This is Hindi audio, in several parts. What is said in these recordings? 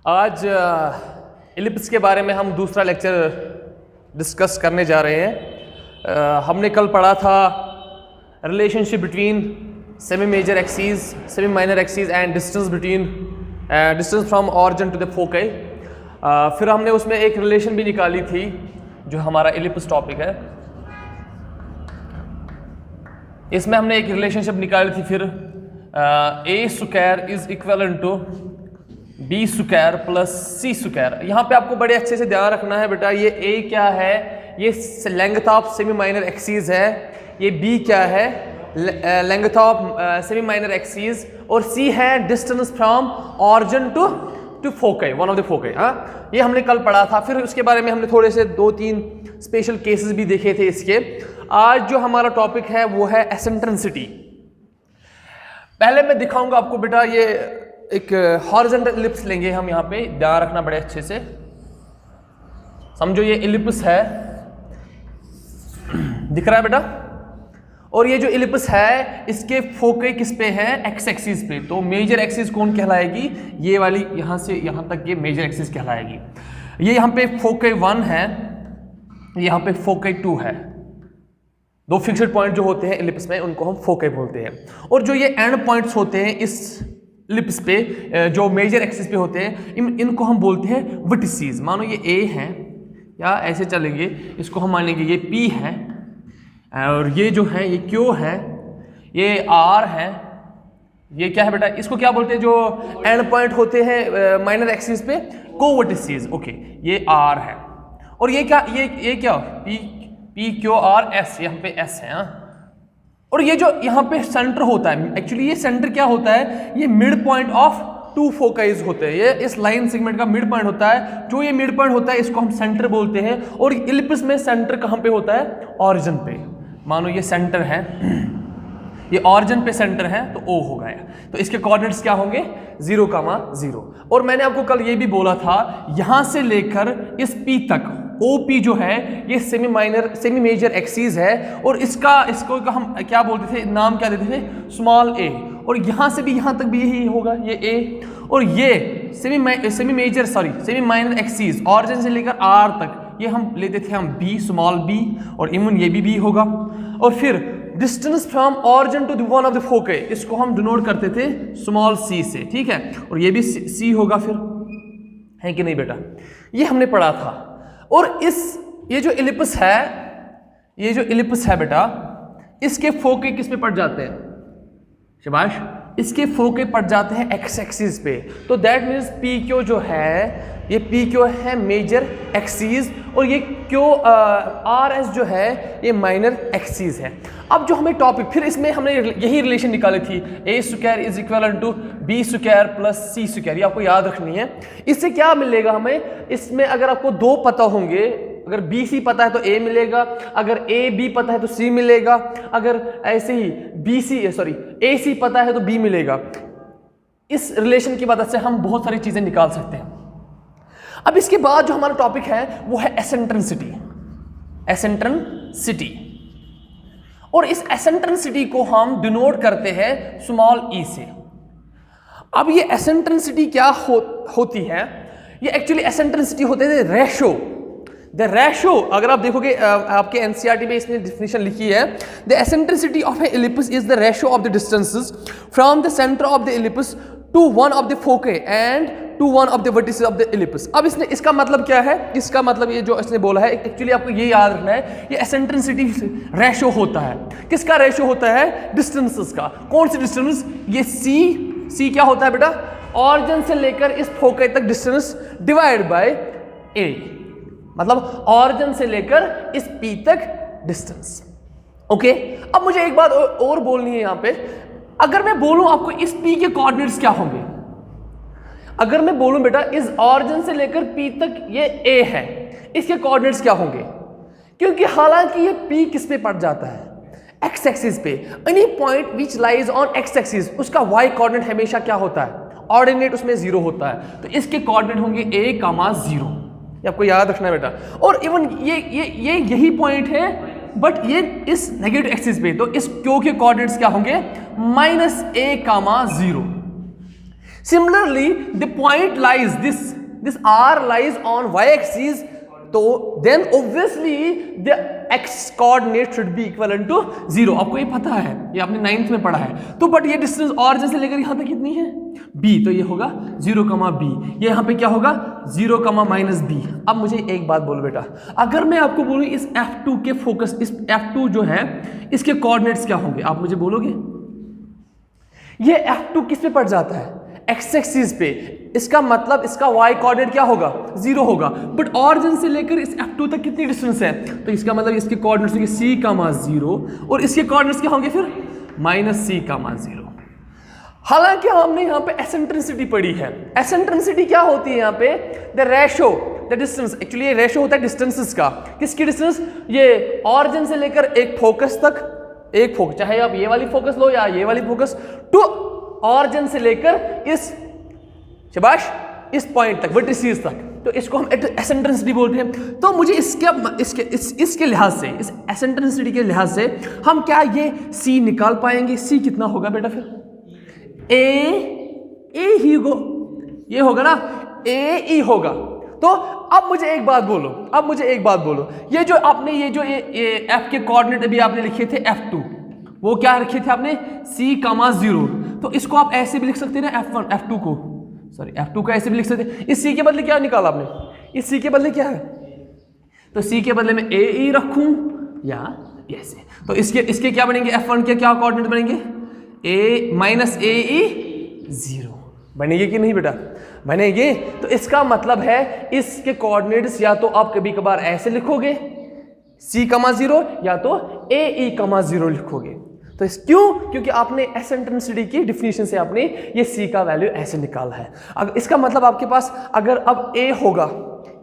आज इलिप्स के बारे में हम दूसरा लेक्चर डिस्कस करने जा रहे हैं। हमने कल पढ़ा था relationship between semi major axis, semi minor axis and distance from origin to the foci. फिर हमने उसमें एक रिलेशन भी निकाली थी जो हमारा इलिप्स टॉपिक है। इसमें हमने एक रिलेशनशिप निकाली थी फिर A square is equivalent to B square plus C square. यहाँ पे आपको बड़े अच्छे से ध्यान रखना है बेटा, ये ए क्या है, ये length of semi minor axis है, ये बी क्या है, length of semi minor axis, और सी है distance from origin to foci, one of the foci. हाँ, ये हमने कल पढ़ा था। फिर उसके बारे में हमने थोड़े से 2-3 स्पेशल केसेस भी देखे थे इसके। आज जो हमारा टॉपिक है वो है एसेंट्रिसिटी। पहले मैं दिखाऊंगा आपको बेटा, ये एक हॉरिजॉन्टल इलिप्स लेंगे हम। यहाँ पे ध्यान रखना बड़े अच्छे से, समझो ये इलिप्स है, दिख रहा है बेटा, और ये जो इलिप्स है इसके फोकई किस पे है, एक्स एक्सिस पे। तो मेजर एक्सिस कौन कहलाएगी, ये वाली, यहाँ से यहाँ तक ये मेजर एक्सिस कहलाएगी। ये यहाँ पे फोकई 1 है, यहाँ पे फोकई 2 है। दो फिक्स्ड पॉइंट जो होते हैं इलिप्स में उनको हम फोकई बोलते हैं। और जो ये एंड पॉइंट्स होते हैं इस इलिप्स पे, जो मेजर एक्सिस पे होते हैं, इनको हम बोलते हैं वर्टिसेस। मानो ये ए है, या ऐसे चलेंगे, इसको हम मानेंगे ये पी है, और ये जो है ये क्यू है, ये आर है, ये क्या है बेटा, इसको क्या बोलते हैं जो एंड पॉइंट होते हैं माइनर एक्सिस पे, कोवर्टिसेस। ओके, ये आर है, और ये क्या, ये क्या, पी क्यू आर एस, यहाँ पे एस है। हाँ, और ये जो यहाँ पे सेंटर होता है, एक्चुअली ये सेंटर क्या होता है, ये मिड पॉइंट ऑफ 2 फोकाइज होते हैं। ये इस लाइन सेगमेंट का मिड पॉइंट होता है। जो ये मिड पॉइंट होता है इसको हम सेंटर बोलते हैं। और इलिप्स में सेंटर कहाँ पे होता है, ऑरिजिन पे। मानो ये सेंटर है, ये ऑरिजिन पे सेंटर है, तो O हो गया। तो इसके कोऑर्डिनेट्स क्या होंगे, 0,0। और मैंने आपको कल ये भी बोला था, यहां से लेकर इस P तक, OP जो है ये सेमी मेजर एक्सिस है, और इसको हम क्या बोलते थे, नाम क्या देते थे, स्मॉल a। और यहां से भी यहां तक भी यही होगा, ये a। और ये सेमी माइनर एक्सिस ऑरिजिन से लेकर R तक, ये हम लेते थे हम b, स्मॉल b, और इवन ये भी b होगा। और फिर distance from origin to one of the foci, इसको हम डिनोट करते थे स्मॉल c से, ठीक है। और ये भी c होगा फिर, है कि नहीं बेटा, ये हमने पढ़ा था। और ये जो इलिप्स है बेटा, इसके फोकई किस पे पड़ जाते हैं, शाबाश, इसके फोकई पड़ जाते हैं एक्स एक्सिस पे। तो दैट मीन्स पी क्यू जो है, ये पी क्यू है मेजर एक्सिस, और ये क्यू आर एस जो है ये माइनर एक्सिस है। अब जो हमें टॉपिक, फिर इसमें हमने यही रिलेशन निकाली थी, A square is equivalent to B square plus C square. ये आपको याद रखनी है। इससे क्या मिलेगा हमें, इसमें अगर आपको 2 पता होंगे, अगर बी सी पता है तो ए मिलेगा, अगर ए बी पता है तो सी मिलेगा, अगर ऐसे ही ए सी पता है तो बी मिलेगा। इस रिलेशन की मदद से हम बहुत सारी चीजें निकाल सकते हैं। अब इसके बाद जो हमारा टॉपिक है वो है एसेंट्रिसिटी। और इस एसेंट्रिसिटी को हम डिनोट करते हैं स्मॉल ई से। अब ये एसेंट्रिसिटी क्या होती है, ये एक्चुअली एसेंट्रिसिटी होते हैं रेशो। द रेशो, अगर आप देखोगे आपके एनसीईआरटी में इसमें डिफिनेशन लिखी है, the eccentricity of a ellipse is the ratio of the distances from the centre of the ellipse to one of the foci and to one of the vertices of the ellipse. अब इसका मतलब क्या है, इसका मतलब ये जो इसने बोला है, एक्चुअली आपको ये याद रखना है, ये एसेंट्रिसिटी रेशो होता है। किसका रेशो होता है, डिस्टेंसेस का। कौन सी डिस्टेंस, ये सी क्या होता है बेटा, ऑरिजिन से लेकर इस फोकई तक डिस्टेंस डिवाइड बाय ए, मतलब ऑरिजिन से लेकर इस पी तक डिस्टेंस। ओके, अब मुझे एक बात और बोलनी है यहां पे। अगर मैं बोलूं आपको इस पी के कोऑर्डिनेट्स क्या होंगे, अगर मैं बोलूं बेटा इस ऑरिजिन से लेकर पी तक ये ए है, इसके कोऑर्डिनेट्स क्या होंगे, क्योंकि हालांकि ये पी किस पे पड़ जाता है, एक्स एक्सिस पे। Any point which lies on x axis, उसका वाई कोऑर्डिनेट हमेशा क्या होता है, ऑर्डिनेट उसमें 0 होता है। तो इसके कोऑर्डिनेट होंगे a, 0। ये आपको याद रखना है बेटा। और इवन ये यही पॉइंट है बट ये इस नेगेटिव एक्सिस पे, तो इस क्यू के कोऑर्डिनेट्स क्या होंगे, -a,0. Similarly the point lies this r lies on y axis, तो then obviously the x coordinate should be equivalent to 0. आपको ये पता है, ये आपने 9th में पढ़ा है. तो बट ये डिस्टेंस ऑरिजिन से लेकर यहां तक कितनी है, b, तो ये होगा 0, b. ये यहां पे क्या होगा 0, -b. अब मुझे एक बात बोलो बेटा, अगर मैं आपको बोलूं इस F2 के फोकस, इस F2 जो है इसके कोऑर्डिनेट्स क्या होंगे, आप मुझे बोलोगे? ये F2 किस पे पड़ जाता है, x एक्सिस पे. इसका मतलब इसका y कोऑर्डिनेट क्या होगा, 0 होगा. बट ऑरिजिन से लेकर इस F2 तक कितनी डिस्टेंस है, तो इसका मतलब इसके कोऑर्डिनेट्स होंगे c, 0, और इसके कोऑर्डिनेट्स क्या होंगे फिर -c, 0. हालांकि हमने यहाँ पे एसेंट्रिसिटी पढ़ी है. एसेंट्रिसिटी क्या होती है यहाँ पे, the ratio, the distance. Actually ये रेशो होता है डिस्टेंसेस का. किसकी डिस्टेंस, ये ऑरिजिन से लेकर एक फोकस तक, एक फोकस, चाहे आप ये वाली फोकस लो या ये वाली फोकस, टू ऑरिजिन से लेकर इस, शाबाश, इस पॉइंट तक, वर्टिसेस तक, तो इसको हम एसेंट्रिसिटी बोलते हैं. तो मुझे इसके लिहाज से, इस एसेंट्रिसिटी के लिहाज से हम क्या ये c निकाल पाएंगे. c कितना होगा बेटा फिर, ए ही गो, ये होगा ना, ए होगा. तो अब मुझे एक बात बोलो, ये जो आपने ये f के कोऑर्डिनेट अभी आपने लिखे थे F2, वो क्या रखे थे आपने, c, 0. तो इसको आप ऐसे भी लिख सकते हैं ना, F2 को ऐसे भी लिख सकते हैं. इस c के बदले क्या निकाला आपने, इस c के बदले क्या है, तो c के बदले में ए रखूं या ऐसे, तो इसके क्या बनेंगे, F1 के क्या कोऑर्डिनेट बनेंगे, -ae 0 बनेंगे कि नहीं बेटा, बनेंगे. तो इसका मतलब है इसके कोऑर्डिनेट्स या तो आप कभी कभार ऐसे लिखोगे c, 0, या तो ae, 0 लिखोगे. तो क्यों, क्योंकि आपने एसेंट्रिसिटी की डिफिनीशन से आपने ये c का वैल्यू ऐसे निकाला है. अगर इसका मतलब आपके पास अगर अब a होगा,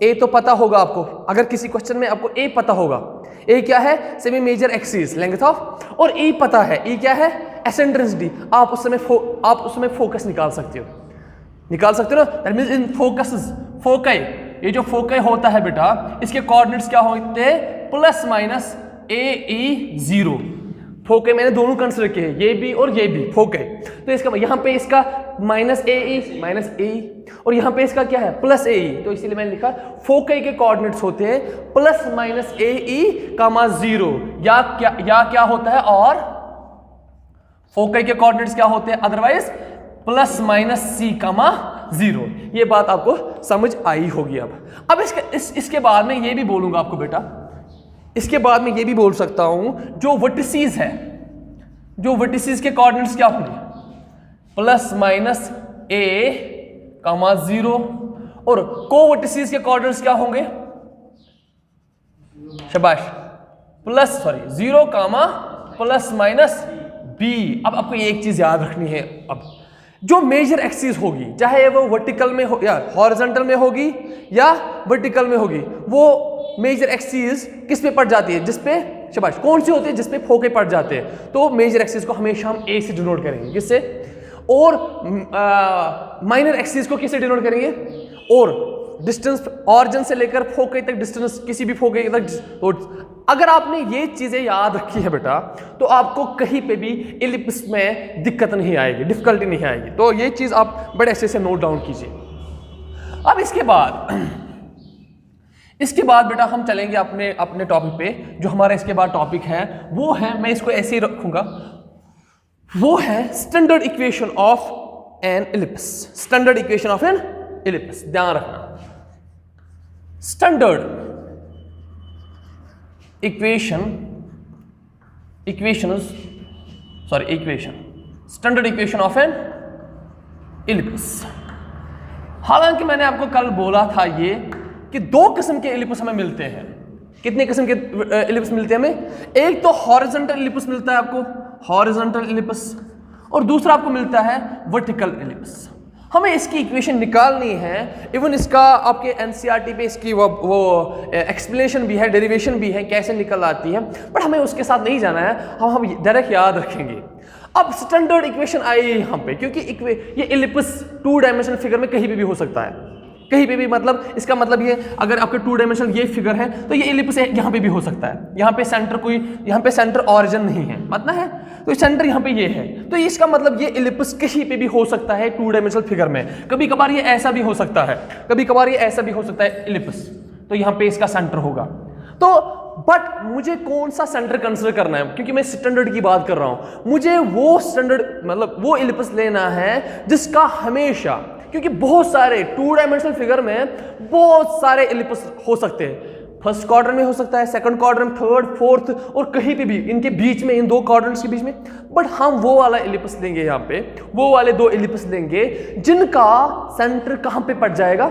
a तो पता होगा आपको, अगर किसी क्वेश्चन में आपको a पता होगा, a क्या है, semi major axis length of, और e पता है, e क्या है, एसेंट्रिसिटी. आप उस समय फोकस निकाल सकते हो ना. That means in focuses, foci, ये जो फोकाई होता है बेटा, इसके कोऑर्डिनेट्स क्या होते हैं, +-ae 0. फोकाई मैंने दोनों कंसीडर किए हैं, ये भी और ये भी फोकाई. तो इसका यहाँ पे इसका -ae, और यहाँ पे इसका क्या है, +ae. तो इसीलिए मैंने लिखा फोकाई के कोऑर्डिनेट्स होते हैं +-ae, 0, या क्या होता है, और फोकाई के कोऑर्डिनेट्स क्या होते हैं अदरवाइज, +-c, 0. ये बात आपको समझ आई होगी. अब इसके बाद में ये भी बोलूंगा आपको बेटा, इसके बाद में ये भी बोल सकता हूं, जो वर्टिसेस है, जो वर्टिसेस के कोऑर्डिनेट्स क्या होंगे, +-a, 0, और कोवर्टिसेस के कोऑर्डिनेट्स क्या होंगे, शाबाश, 0, +-b. अब आपको एक चीज याद रखनी है, अब जो मेजर एक्सिस होगी, चाहे वो वर्टिकल में हो या हॉरिजॉन्टल में होगी या वर्टिकल में होगी, वो मेजर एक्सिस किस पे पड़ जाती है, जिस पे, शाबाश, कौन सी होती है, जिस पे फोके पड़ जाते हैं. तो मेजर एक्सिस को हमेशा हम a से डिनोट करेंगे, किससे, और माइनर एक्सिस को किससे डिनोट करेंगे, और डिस्टेंस ऑरिजिन से लेकर फोके तक डिस्टेंस, किसी भी फोके तक. तो अगर आपने ये चीजें याद रखी है बेटा, तो आपको कहीं पे भी इलिप्स में दिक्कत नहीं आएगी, डिफिकल्टी नहीं आएगी. तो ये चीज आप बड़े अच्छे से नोट डाउन कीजिए. अब इसके बाद बेटा हम चलेंगे अपने टॉपिक पे. जो हमारा इसके बाद टॉपिक है वो है, मैं इसको ऐसे ही रखूंगा, वो है standard equation of an ellipse. Standard equation of an ellipse, ध्यान रखना, standard equation, standard equation of an ellipse. हालांकि मैंने आपको कल बोला था ये कि दो किस्म के इलिप्स हमें मिलते हैं. कितने किस्म के इलिप्स मिलते हैं हमें, एक तो हॉरिजॉन्टल इलिप्स मिलता है आपको, हॉरिजॉन्टल इलिप्स, और दूसरा आपको मिलता है वर्टिकल इलिप्स. हमें इसकी इक्वेशन निकालनी है. इवन इसका आपके एनसीईआरटी पे इसकी वो एक्सप्लेनेशन भी है, डेरिवेशन भी है, कैसे निकल आती है, बट हमें उसके साथ नहीं जाना है, हम डायरेक्ट याद रखेंगे. अब स्टैंडर्ड इक्वेशन आई है यहाँ पे, क्योंकि ये इलिप्स 2 डायमेंशनल फिगर में कहीं भी हो सकता है. कहीं पे भी, मतलब इसका मतलब ये अगर आपके 2 डायमेंशनल ये फिगर है तो ये इलिप्स यहाँ पे भी हो सकता है। यहाँ पे सेंटर ऑरिजिन नहीं है, मतलब है तो सेंटर यहाँ पे ये है, तो इसका मतलब ये इलिप्स कहीं पे भी हो सकता है 2 डायमेंशनल फिगर में। कभी कभार ये ऐसा भी हो सकता है, कभी कभार ये ऐसा भी हो सकता है इलिप्स, तो यहाँ पे इसका सेंटर होगा। तो बट मुझे कौन सा सेंटर कंसिडर करना है, क्योंकि मैं स्टैंडर्ड की बात कर रहा हूं, मुझे वो स्टैंडर्ड मतलब वो इलिप्स लेना है जिसका हमेशा, क्योंकि बहुत सारे 2 डायमेंशनल फिगर में बहुत सारे इलिप्स हो सकते हैं। फर्स्ट क्वाड्रेंट में हो सकता है, सेकंड क्वाड्रेंट, थर्ड, फोर्थ और कहीं पे भी इनके बीच में, इन 2 क्वाड्रेंट्स के बीच में। बट हम वो वाला इलिप्स लेंगे, यहाँ पे वो वाले 2 इलिप्स लेंगे जिनका सेंटर कहां पे पड़ जाएगा,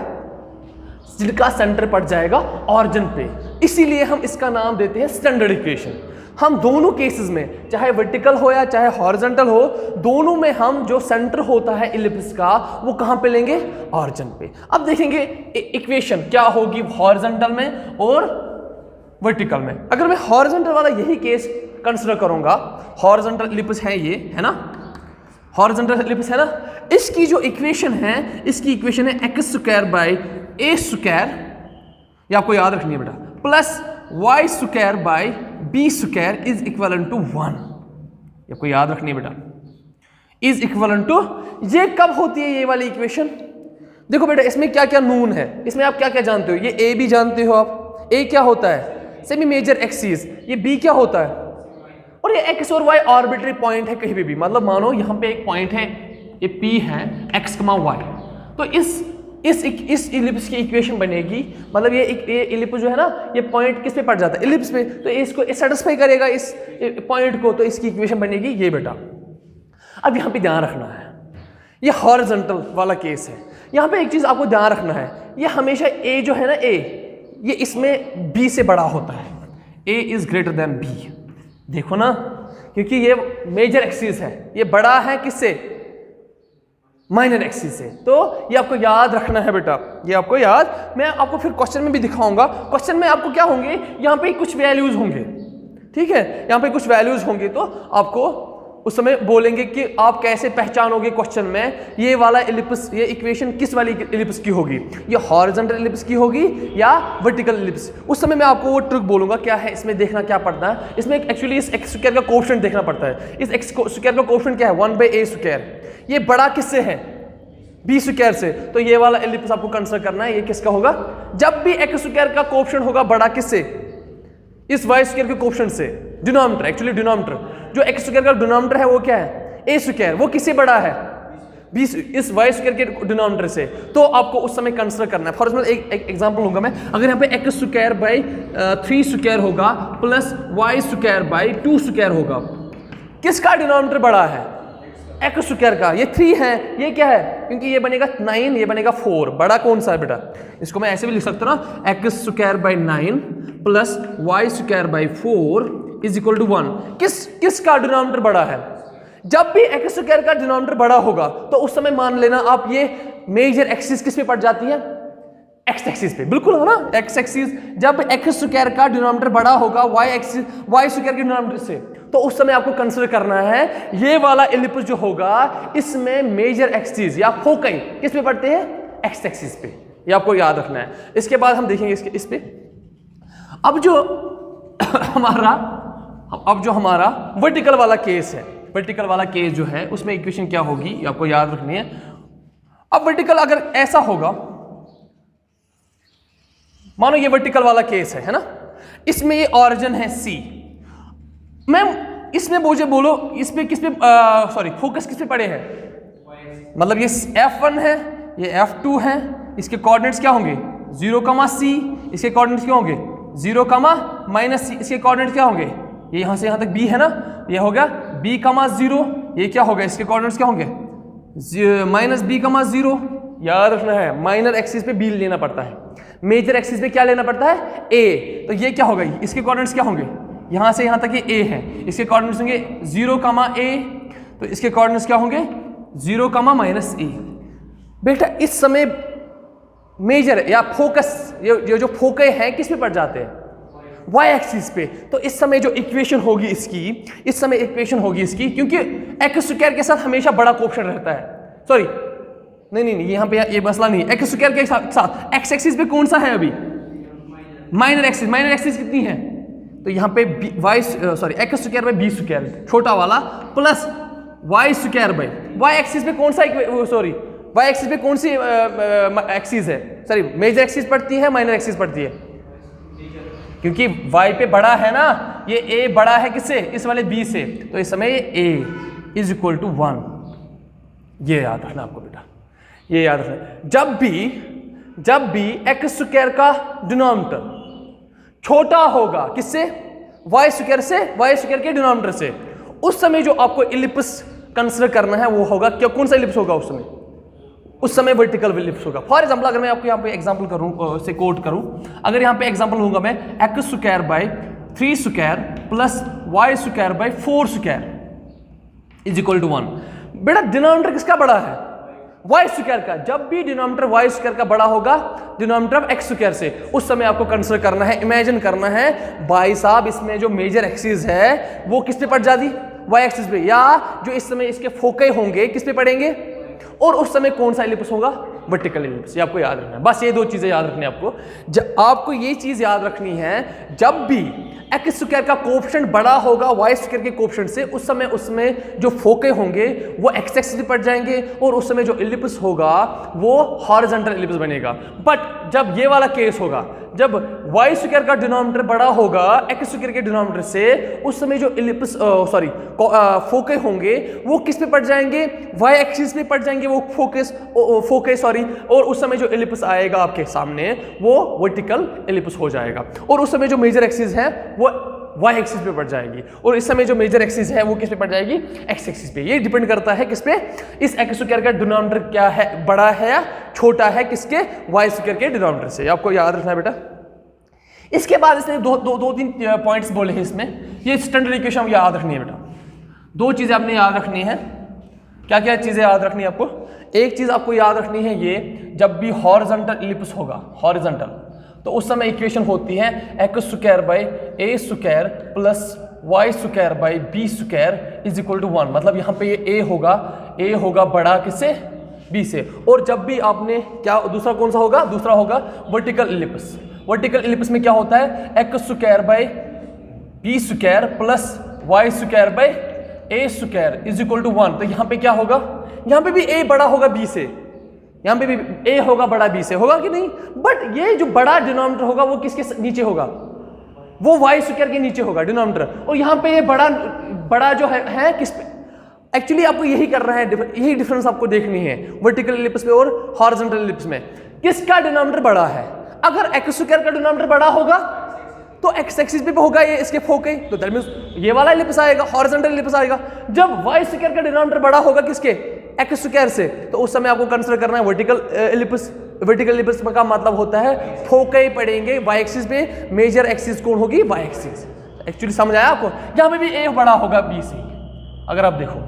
जिनका सेंटर पड़ जाएगा ऑरिजिन पे। इसीलिए हम इसका नाम देते हैं स्टैंडर्ड इक्वेशन। हम दोनों केसेस में, चाहे वर्टिकल हो या चाहे हॉरिजॉन्टल हो, दोनों में हम जो सेंटर होता है इलिप्स का वो कहां पे लेंगे, ऑरिजिन पे। अब देखेंगे इक्वेशन क्या होगी हॉरिजॉन्टल में और वर्टिकल में। अगर मैं हॉरिजॉन्टल वाला यही केस कंसिडर करूंगा, हॉरिजॉन्टल इलिप्स है ये, है ना, हॉरिजॉन्टल इलिप्स है ना, इसकी जो इक्वेशन है, इसकी इक्वेशन है x² बाई a², ये आपको याद रखनी है बेटा, plus y² by b² is equivalent to 1। ये आपको याद रखनी है बेटा, इज इक्वलेंट टू, ये कब होती है ये वाली इक्वेशन? देखो बेटा इसमें क्या क्या नून है, इसमें आप क्या क्या जानते हो, ये a भी जानते हो आप, a क्या होता है, सेमी मेजर एक्सिस, ये b क्या होता है, और ये x और y आर्बिट्री पॉइंट है कहीं पे भी। मतलब मानो यहाँ पे एक पॉइंट है, ये p है x, y, तो इस इलिप्स की इक्वेशन बनेगी, मतलब ये इलिप्स जो है ना, ये पॉइंट किस पे पड़ जाता है, इलिप्स पे, तो इसको सेटिस्फाई करेगा इस पॉइंट को, तो इसकी इक्वेशन बनेगी ये बेटा। अब यहाँ पे ध्यान रखना है, ये हॉरिजॉन्टल वाला केस है। यहाँ पे एक चीज आपको ध्यान रखना है, ये हमेशा a जो है ना, a ये इसमें b से बड़ा होता है, a is greater than b। देखो ना, क्योंकि ये मेजर एक्सिस है, ये बड़ा है किससे, माइनर एक्सिस से। तो ये आपको याद रखना है बेटा, ये आपको याद, मैं आपको फिर क्वेश्चन में भी दिखाऊंगा। क्वेश्चन में आपको क्या होंगे, यहाँ पे कुछ वैल्यूज होंगे, ठीक है, यहाँ पे कुछ वैल्यूज होंगे, तो आपको उस समय बोलेंगे कि आप कैसे पहचानोगे क्वेश्चन में ये वाला इलिप्स, ये इक्वेशन किस वाली इलिप्स की होगी, ये हॉरिजॉन्टल इलिप्स की होगी या वर्टिकल इलिप्स। उस समय मैं आपको वो ट्रिक बोलूंगा क्या है, इसमें देखना क्या पड़ता है, इसमें एक्चुअली इस x² का कोएफिशिएंट देखना पड़ता है। इस x² का कोएफिशिएंट क्या है, 1/a², ये बड़ा किससे है, b² से, तो ये वाला इलिप्स आपको कंसिडर करना है, ये किसका होगा, जब भी x² का कोएफिशिएंट होगा बड़ा किससे, इस y² के कोएफिशिएंट से, डिनोमिनेटर, एक्चुअली डिनोमिनेटर जो x² का डिनोमिनेटर है वो क्या है, a², वो किससे बड़ा है, इस y² के डिनोमिनेटर से, तो आपको उस समय कंसिडर करना है। फॉर एग्जांपल एक एग्जांपल लूंगा मैं, अगर यहाँ पे x² बाई 3² होगा प्लस y² बाई 2² होगा, किसका डिनोमिनेटर बड़ा है, x² का, ये 3 है, ये क्या है, क्योंकि ये बनेगा 9, ये बनेगा 4, बड़ा कौन सा है बेटा, इसको मैं ऐसे भी लिख सकता हूँ ना, x² by 9 plus y² by 4 is equal to 1। किसका डिनोमिनेटर बड़ा है, जब भी x² का डिनोमिनेटर बड़ा होगा तो उस समय मान लेना आप ये मेजर एक्सिस किस पे पड़ जाती है, x एक्सिस पे, बिल्कुल है ना, x एक्सिस, जब x² का डिनोमिनेटर बड़ा होगा y² के डिनोमिनेटर से, तो उस समय आपको कंसिडर करना है ये वाला इलिप्स जो होगा इसमें मेजर एक्सिस या फोकई किस पे पड़ते हैं, x एक्सिस पे, ये आपको याद रखना है। इसके बाद हम देखेंगे इस पे। अब जो हमारा वर्टिकल वाला केस है, वर्टिकल वाला केस जो है उसमें इक्वेशन क्या होगी ये आपको याद रखनी है। अब वर्टिकल अगर ऐसा होगा, मानो ये वर्टिकल वाला केस है ना, इसमें ये ऑरिजिन है C, मैम इसमें मुझे बोलो इसमें किस पे सॉरी फोकस किस पे पड़े हैं, मतलब ये F1 है, ये F2 है, इसके कोऑर्डिनेट्स क्या होंगे 0, C, इसके कोऑर्डिनेट्स क्या होंगे 0, -C, इसके कोऑर्डिनेट्स क्या होंगे, ये यहां से यहां तक B है ना, ये हो गया B, 0, ये क्या होगा, इसके कोऑर्डिनेट्स क्या होंगे -B, 0। याद रखना है माइनर एक्सिस पे B लेना पड़ता है, मेजर एक्सिस पे क्या लेना पड़ता है A, तो ये क्या होगा, इसके कोऑर्डिनेट्स क्या होंगे, यहां से यहां तक ये A है, इसके कोऑर्डिनेट्स होंगे 0, A, तो इसके कोऑर्डिनेट्स क्या होंगे 0, -A। बेटा इस समय मेजर या फोकस, ये जो फोकस है किस पे पड़ जाते हैं, y एक्सिस पे, तो इस समय जो इक्वेशन होगी इसकी, क्योंकि x² के साथ हमेशा बड़ा कोएफिशिएंट रहता है, सॉरी नहीं, यहाँ पे ये मसला नहीं है। एक्स स्क्वायर के साथ एक्स एक्सिस पे कौन सा है अभी? Minor axis. माइनर एक्सिस कितनी है? तो यहाँ पे x square by b square छोटा वाला plus y square by y axis पे कौन सा वाई एक्सिस पे कौन सी एक्सिस है? सॉरी, मेजर एक्सिस पड़ती है माइनर एक्सिस पड़ती है? क्योंकि y पे बड़ा है ना, ये a बड़ा है किससे? इस वाले b से, तो इस समय a इज इक्वल टू 1। ये याद रखना आपको बेटा, ये याद रखना। जब भी एक्स स्क्वायर का डिनोमिनेटर छोटा होगा किससे? वाई स्क्वायर से, वाई स्क्वायर के डिनोमिनेटर से, उस समय जो आपको इलिप्स कंसिडर करना है वो होगा क्या? कौन सा इलिप्स होगा उस समय? उस समय वर्टिकल इलिप्स होगा। फॉर एग्जांपल अगर मैं आपको यहाँ पे एग्जांपल करूँ से कोट करूँ, अगर यहाँ पे एग्जांपल लूंगा मैं x square by 3 square plus y square by 4 square is equal to 1। बेटा डिनोमिनेटर किसका बड़ा है? वाई स्क्वायर का। जब भी डिनोमिनेटर वाई स्क्वायर का बड़ा होगा डिनोमिनेटर ऑफ एक्स स्क्वायर से, उस समय आपको कंसिडर करना है, इमेजिन करना है भाई साहब इसमें जो मेजर एक्सिस है वो किस पे पड़ जाती? वाई एक्सिस पे। या जो इस समय इसके फोकई होंगे किस पे पड़ेंगे? और उस समय कौन सा इलिप्स होगा? Vertical ellipse. ये आपको याद रखना है, बस ये दो चीजें याद रखनी है आपको। आपको ये चीज याद रखनी है, जब भी एक्स स्क्वायर का कोएफिशिएंट बड़ा होगा वाई स्क्वायर के कोएफिशिएंट से, उस समय उसमें जो फोके होंगे वो एक्स एक्सिस पे पड़ जाएंगे और उस समय जो इलिप्स होगा वो हॉरिजॉन्टल इलिप्स बनेगा। बट जब ये वाला केस होगा, जब वाई स्क्वायर का डिनोमिनेटर बड़ा होगा एक्स स्क्वायर के डिनोमिनेटर से, उस समय जो इलिप्स फोके होंगे वो किस पे पड़ जाएंगे? वाई एक्सिस पे पड़ जाएंगे वो फोके और उस समय जो इलिप्स आएगा आपके सामने वो वर्टिकल इलिप्स हो जाएगा। और उस समय जो मेजर एक्सिस है वो वाई एक्सिस पे पड़ जाएगी और इस समय जो मेजर एक्सिस है वो किस पे पड़ जाएगी? एक्स एक्सिस पे। ये डिपेंड करता है किस पे? इस एक्स स्क्वायर का डिनोमिनेटर क्या है, बड़ा है या छोटा है किसके? वाई स्क्वायर के डिनोमिनेटर से। आपको याद रखना है बेटा। इसके बाद इसने दो तीन पॉइंट्स बोले हैं इसमें, ये स्टैंडर्ड इक्वेशन याद रखनी है बेटा। दो चीजें आपने याद रखनी है। क्या क्या चीजें याद रखनी है आपको? एक चीज आपको याद रखनी है, ये जब भी हॉरिजॉन्टल इलिप्स होगा, हॉरिजॉन्टल, तो उस समय इक्वेशन होती है x square by a square plus y square by b square is equal to 1। मतलब यहाँ पे ये ए होगा बड़ा किससे? बी से। और जब भी आपने क्या, दूसरा कौन सा होगा? दूसरा होगा वर्टिकल इलिप्स। वर्टिकल इलिप्स में क्या होता है? X square by b square plus y square by a square is equal to 1। तो यहाँ पे क्या होगा? यहाँ पे भी ए बड़ा होगा बी से, यहाँ पे भी ए होगा बड़ा बी से, होगा कि नहीं? बट ये जो बड़ा डिनोमिनेटर होगा वो किसके नीचे होगा? वो वाई स्क्वायर के नीचे होगा डिनोमिनेटर। और यहाँ पे ये बड़ा जो है किस पे? एक्चुअली आपको यही करना है, यही डिफरेंस आपको देखनी है वर्टिकल इलिप्स में और हॉरिजॉन्टल इलिप्स में। किसका डिनोमिनेटर बड़ा है? अगर एक्स स्क्वायर का डिनोमिनेटर बड़ा होगा तो एक्स एक्सिस पे होगा ये इसके फोके, तो दैट मींस ये वाला इलिप्स आएगा, हॉरिजॉन्टल इलिप्स आएगा। जब वाई स्क्वायर का डिनोमिनेटर बड़ा होगा किसके? एक्स स्क्वायर से, तो उस समय आपको कंसीडर करना है वर्टिकल इलिप्स। वर्टिकल इलिप्स का मतलब होता है फोके पड़ेंगे वाई एक्सिस पे, मेजर एक्सिस कौन होगी? Y axis. एक्चुअली समझ आया आपको? यहाँ पे भी ए बड़ा होगा बी से, अगर आप देखो,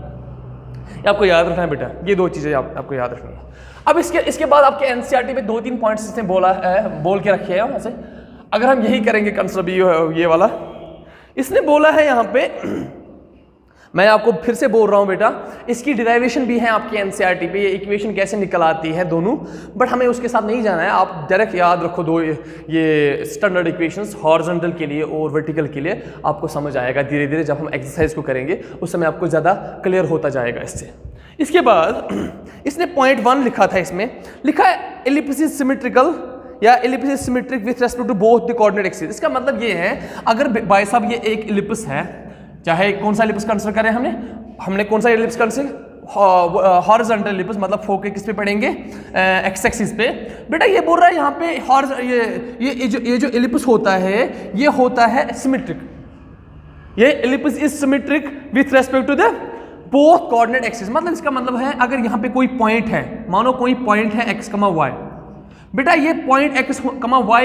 ये आपको याद रखना है बेटा। ये दो चीजें आपको याद रखनी है। अब इसके बाद आपके एनसीईआरटी में 2-3 पॉइंट्स इसने बोल के रखे हैं वहां से। अगर हम यही करेंगे कंसिडर ये वाला, इसने बोला है यहाँ पे, मैं आपको फिर से बोल रहा हूँ बेटा, इसकी डिराइवेशन भी है आपकी एनसीईआरटी पे, ये इक्वेशन कैसे निकल आती है दोनों, बट हमें उसके साथ नहीं जाना है। आप डायरेक्ट याद रखो दो ये स्टैंडर्ड इक्वेशंस हॉरिजॉन्टल के लिए और वर्टिकल के लिए, आपको समझ आएगा धीरे धीरे। जब हम एक्सरसाइज को करेंगे उस समय आपको ज़्यादा क्लियर होता जाएगा इससे। इसके बाद इसने पॉइंट 1 लिखा था, इसमें लिखा है इलिप्स इज सिमेट्रिकल या ellipse is symmetric with respect to both the coordinate axis. इसका मतलब ये है, अगर भाई साहब ये एक इलिप्स है, चाहे कौन सा इलिप्स कंसीडर करें हमने कौन सा इलिप्स कंसीडर? हॉरिजॉन्टल इलिप्स, मतलब फोके किस पे पड़ेंगे? एक्स एक्सिस पे। बेटा ये बोल रहा है यहाँ पे ये जो इलिप्स होता है ये होता है सिमेट्रिक। ये ellipse is symmetric with respect to the both coordinate axis. मतलब इसका मतलब है, अगर यहाँ पे कोई पॉइंट है, मानो कोई पॉइंट है x, y, बेटा ये पॉइंट x, y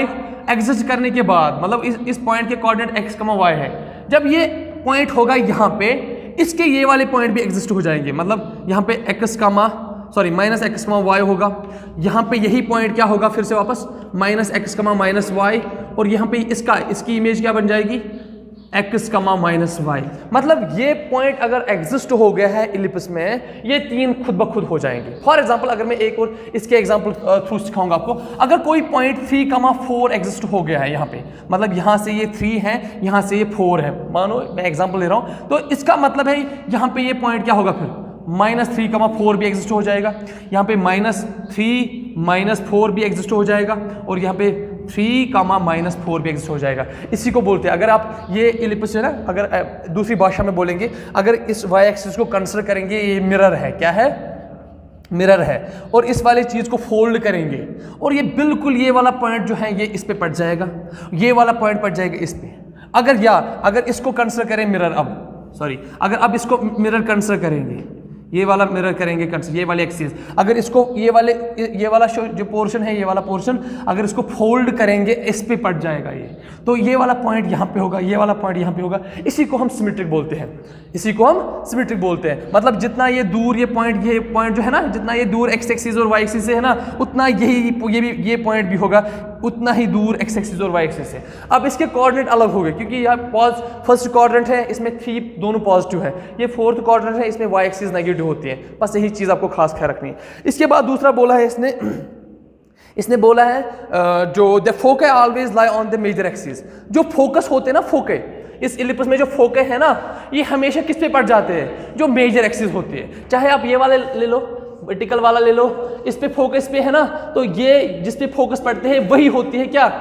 एग्जिस्ट करने के बाद, मतलब इस पॉइंट के कोऑर्डिनेट x, y है, जब ये पॉइंट होगा यहाँ पे, इसके ये वाले पॉइंट भी एग्जिस्ट हो जाएंगे। मतलब यहाँ पे माइनस एक्स वाई होगा, यहाँ पे यही पॉइंट क्या होगा फिर से वापस माइनस एक्स माइनस वाई, और यहाँ पे इसकी इमेज क्या बन जाएगी? x comma minus Y. मतलब ये पॉइंट अगर एग्जिस्ट हो गया है इलिप्स में, ये तीन खुद ब खुद हो जाएंगे। फॉर एग्जांपल अगर मैं एक और इसके एग्जांपल थ्रू सिखाऊंगा आपको, अगर कोई पॉइंट 3,4 एग्जिस्ट हो गया है यहाँ पे, मतलब यहाँ से ये 3 है, यहाँ से ये 4 है, मानो मैं एग्जांपल ले रहा हूँ, तो इसका मतलब है यहाँ पे ये पॉइंट क्या होगा, फिर -3,4 भी एग्जिस्ट हो जाएगा, यहाँ पे -3 -4 भी एग्जिस्ट हो जाएगा, और यहाँ पे 3,-4 भी एग्जिस्ट हो जाएगा। इसी को बोलते हैं, अगर आप ये इलिप्स है ना, अगर दूसरी भाषा में बोलेंगे, अगर इस वाई एक्सिस को कंसिडर करेंगे, ये मिरर है, क्या है, मिरर है, और इस वाली चीज को फोल्ड करेंगे, और ये बिल्कुल ये वाला पॉइंट जो है ये इस पे पड़ जाएगा, ये वाला पॉइंट पड़ जाएगा इस पे। अगर इसको कंसिडर करें मिरर, अगर अब इसको मिरर कंसिडर करेंगे, ये वाला मिरर करेंगे कंसिडर, ये वाले एक्सिस, अगर इसको ये वाला जो पोर्शन है, ये वाला पोर्शन अगर इसको फोल्ड करेंगे, इस पे पड़ जाएगा ये, तो ये वाला पॉइंट यहाँ पे होगा, ये वाला पॉइंट यहाँ पे होगा। इसी को हम सिमेट्रिक बोलते हैं, इसी को हम सिमेट्रिक बोलते हैं। मतलब जितना ये दूर ये पॉइंट जो है ना, जितना ये दूर एक्स एक्सिस और वाई एक्सिस से है ना, उतना ये पॉइंट भी होगा उतना ही दूर एक्स एक्सिस और वाई एक्सिस से। अब इसके कोऑर्डिनेट अलग हो गए, क्योंकि यहाँ फर्स्ट क्वाड्रेंट है, इसमें 3 दोनों पॉजिटिव है, ये फोर्थ क्वाड्रेंट है, इसमें वाई एक्सिस नेगेटिव होती है। बस यही चीज़ आपको खास ख्याल रखनी है। इसके बाद दूसरा बोला है इसने बोला है जो the foci always lie on the major axis. जो फोकस होते हैं ना, फोके, इस इलिप्स में जो फोके है ना, ये हमेशा किस पे पड़ जाते हैं, जो मेजर एक्सिस होती है। चाहे आप ये वाले ले लो, वर्टिकल वाला ले लो, इस पे फोकस पे है ना, तो ये जिस पे फोकस पड़ते हैं वही होती है क्या,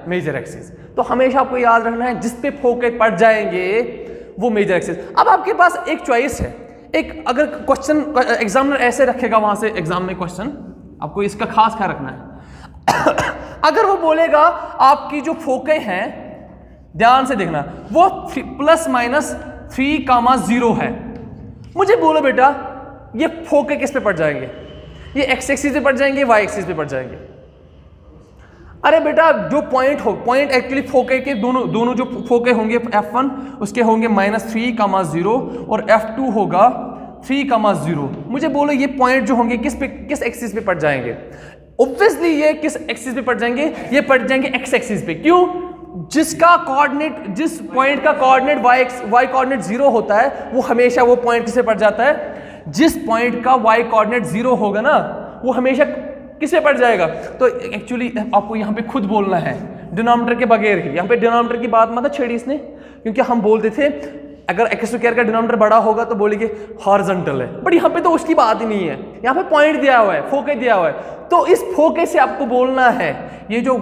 मेजर एक्सिस। तो हमेशा आपको याद रखना है, जिस पे फोकस पड़ जाएंगे वो मेजर एक्सिस। अब आपके पास एक चॉइस है, एक अगर क्वेश्चन एग्जामिनर ऐसे रखेगा, वहां से एग्जाम में क्वेश्चन, आपको इसका खास ख्याल रखना है। अगर वो बोलेगा आपकी जो फोकस है, ध्यान से देखना, वो ±3,0 है, मुझे बोलो बेटा ये फोके किस पे पड़ जाएंगे, ये एक्स एक्सिस पे पड़ जाएंगे, वाई एक्सिस पे पड़ जाएंगे। अरे बेटा जो पॉइंट एक्चुअली फोके के दोनों जो फोके होंगे, F1 उसके होंगे -3,0 और F2 होगा 3,0। मुझे बोलो ये पॉइंट जो होंगे किस एक्सिस पे पड़ जाएंगे। ऑब्वियसली ये किस एक्सिस पे पड़ जाएंगे, ये पड़ जाएंगे एक्स एक्सिस पे। क्यों, जिस पॉइंट का कोऑर्डिनेट वाई कोऑर्डिनेट 0 होता है, वो हमेशा वो पॉइंट किसे पड़ जाता है, जिस पॉइंट का वाई कोऑर्डिनेट 0 होगा ना, वो हमेशा किसे पड़ जाएगा। तो एक्चुअली आपको यहाँ पे खुद बोलना है, डिनोमिनेटर के बगैर ही। यहाँ पे डिनोमिनेटर की बात मत छेड़ी इसने, क्योंकि हम बोलते थे अगर x² का डिनोमिनेटर बड़ा होगा तो बोलेंगे हॉरिजॉन्टल है, बट यहाँ पे तो उसकी बात ही नहीं है। यहाँ पे पॉइंट दिया हुआ है, फोकस दिया हुआ है, तो इस फोकस से आपको बोलना है ये जो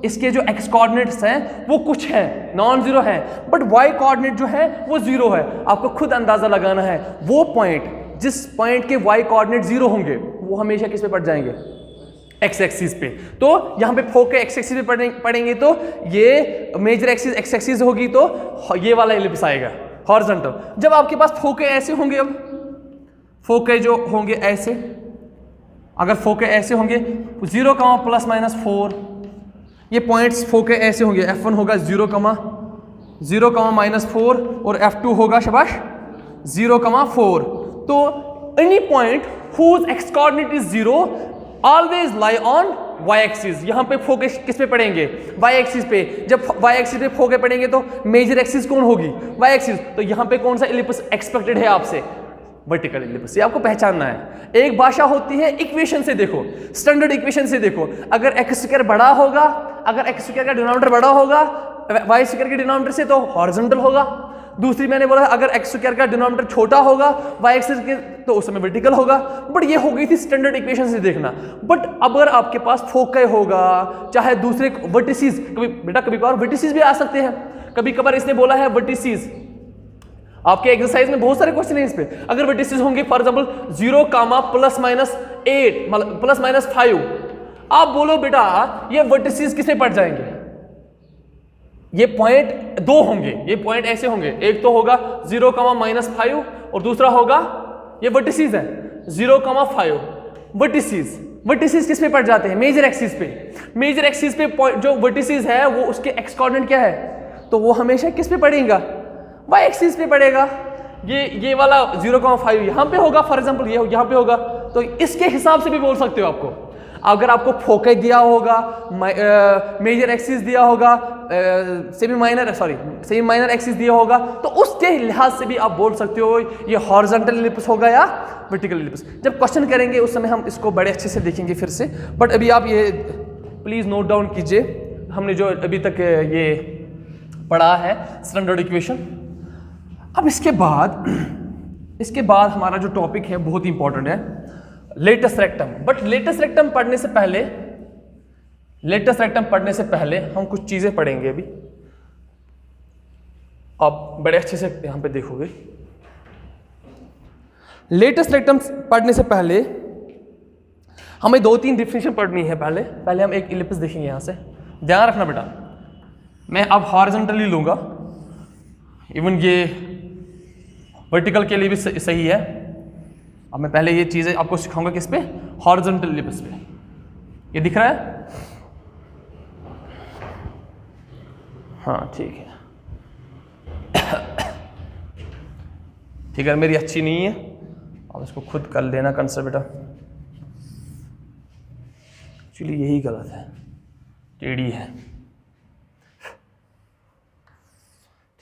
इसके जो x कोऑर्डिनेट्स हैं वो कुछ है, नॉन जीरो है, बट y कोऑर्डिनेट जो है वो 0 है। आपको खुद अंदाजा लगाना है, वो पॉइंट जिस पॉइंट के y कोऑर्डिनेट 0 होंगे वो हमेशा किस पे पड़ जाएंगे, एक्स एक्सिस पे। तो यहाँ पे फोके एक्स एक्सिस पे पड़ेंगे, तो ये मेजर एक्सिस एक्स एक्सिस होगी, तो ये वाला इलिप्स आएगा हॉरिजॉन्टल। जब आपके पास फोके ऐसे होंगे, अब फोके जो होंगे ऐसे, अगर फोके ऐसे होंगे 0, ±4, ये पॉइंट्स फोके ऐसे होंगे, F1 होगा 0, -4 और F2 होगा शाबाश 0, 4। तो any point whose x coordinate is 0 always lie on y axis। यहाँ पे फोकस किस पे पड़ेंगे, y एक्सिस पे। जब y एक्सिस पे फोकस पड़ेंगे तो मेजर एक्सिस कौन होगी, y एक्सिस। तो यहाँ पे कौन सा इलिप्स एक्सपेक्टेड है आपसे, वर्टिकल इलिप्स। ये आपको पहचानना है। एक भाषा होती है इक्वेशन से देखो, स्टैंडर्ड इक्वेशन से देखो। अगर x² बड़ा होगा, अगर x² का डिनोमिनेटर बड़ा होगा y² के डिनोमिनेटर से, तो हॉरिजॉन्टल होगा। दूसरी मैंने बोला अगर x² का डिनोमिनेटर छोटा होगा y एक्सिस के, तो उस समय वर्टिकल होगा। बट ये हो गई थी स्टैंडर्ड इक्वेशन से देखना। बट अगर आपके पास फोकस होगा, चाहे दूसरे वर्टिसेस, कभी कभार वर्टिसेस भी आ सकते हैं, कभी कभार इसने बोला है वर्टिसेस। आपके एक्सरसाइज में बहुत सारे क्वेश्चन है इस पे। अगर वर्टिसेस होंगे फॉर एग्जांपल 0, ±8 ±5, आप बोलो बेटा ये वर्टिसेस किसे पड़ जाएंगे, ये पॉइंट 2 होंगे, ये पॉइंट ऐसे होंगे, एक तो होगा 0, -5 और दूसरा होगा, ये वर्टिसेस है 0, 5। वर्टिसेस किस पे पड़ जाते हैं, मेजर एक्सिस पे। मेजर एक्सिस पे जो वर्टिसेस है वो उसके एक्स कोऑर्डिनेट क्या है, तो वो हमेशा किस पे पड़ेगा, y एक्सिस पे पड़ेगा। ये वाला 0, 5 यहाँ पे होगा, फॉर एग्जांपल ये यहाँ पे होगा। तो इसके हिसाब से भी बोल सकते हो आपको। अगर आपको फोकस दिया होगा, मेजर एक्सिस दिया होगा, सेमी माइनर एक्सिस दिया होगा, तो उसके लिहाज से भी आप बोल सकते हो ये हॉरिजॉन्टल इलिप्स होगा या वर्टिकल इलिप्स। जब क्वेश्चन करेंगे उस समय हम इसको बड़े अच्छे से देखेंगे फिर से, बट अभी आप ये प्लीज़ नोट डाउन कीजिए, हमने जो अभी तक ये पढ़ा है स्टैंडर्ड इक्वेशन। अब इसके बाद हमारा जो टॉपिक है बहुत इंपॉर्टेंट है, latest rectum. But latus rectum पढ़ने से पहले हम कुछ चीजें पढ़ेंगे। अभी आप बड़े अच्छे से यहां पे देखोगे, लेटेस्ट रेक्टम पढ़ने से पहले हमें 2-3 डिफिनेशन पढ़नी है। पहले हम एक इलिप्स देखेंगे। यहां से ध्यान रखना बेटा, मैं अब हॉरिजॉन्टली लूंगा, इवन ये वर्टिकल के लिए भी सही है। अब मैं पहले ये चीजें आपको सिखाऊंगा किस पे, हॉरिजॉन्टल इलिप्स पे। ये दिख रहा है? हाँ ठीक है। फिगर मेरी अच्छी नहीं है, अब इसको खुद कर लेना कंसिडर बेटा। एक्चुअली यही गलत है, टेढ़ी है।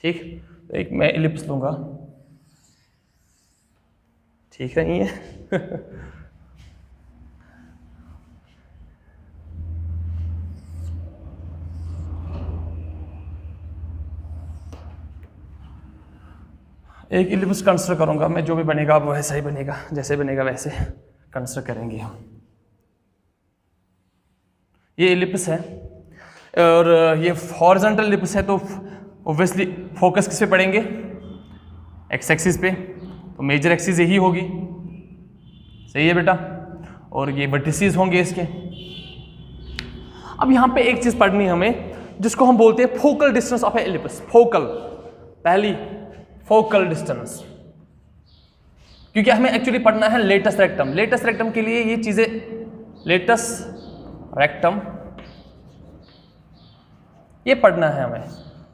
ठीक, एक मैं इलिप्स लूंगा, ठीक नहीं है? एक इलिप्स कंसिडर करूंगा मैं, जो भी बनेगा वो वैसा ही बनेगा, जैसे बनेगा वैसे कंसिडर करेंगे हम। ये इलिप्स है और ये हॉरिजॉन्टल इलिप्स है, तो ऑब्वियसली फोकस किस पे पड़ेंगे? एक्स एक्सिस पे, तो मेजर एक्सिस यही होगी, सही है बेटा, और ये वर्टिसेस होंगे इसके। अब यहां पे एक चीज पढ़नी है हमें, जिसको हम बोलते हैं focal distance of a ellipse. पहली फोकल डिस्टेंस, क्योंकि हमें एक्चुअली पढ़ना है लेटेस्ट रेक्टम। लेटेस्ट रेक्टम के लिए ये चीजें, लेटेस्ट रेक्टम ये पढ़ना है हमें।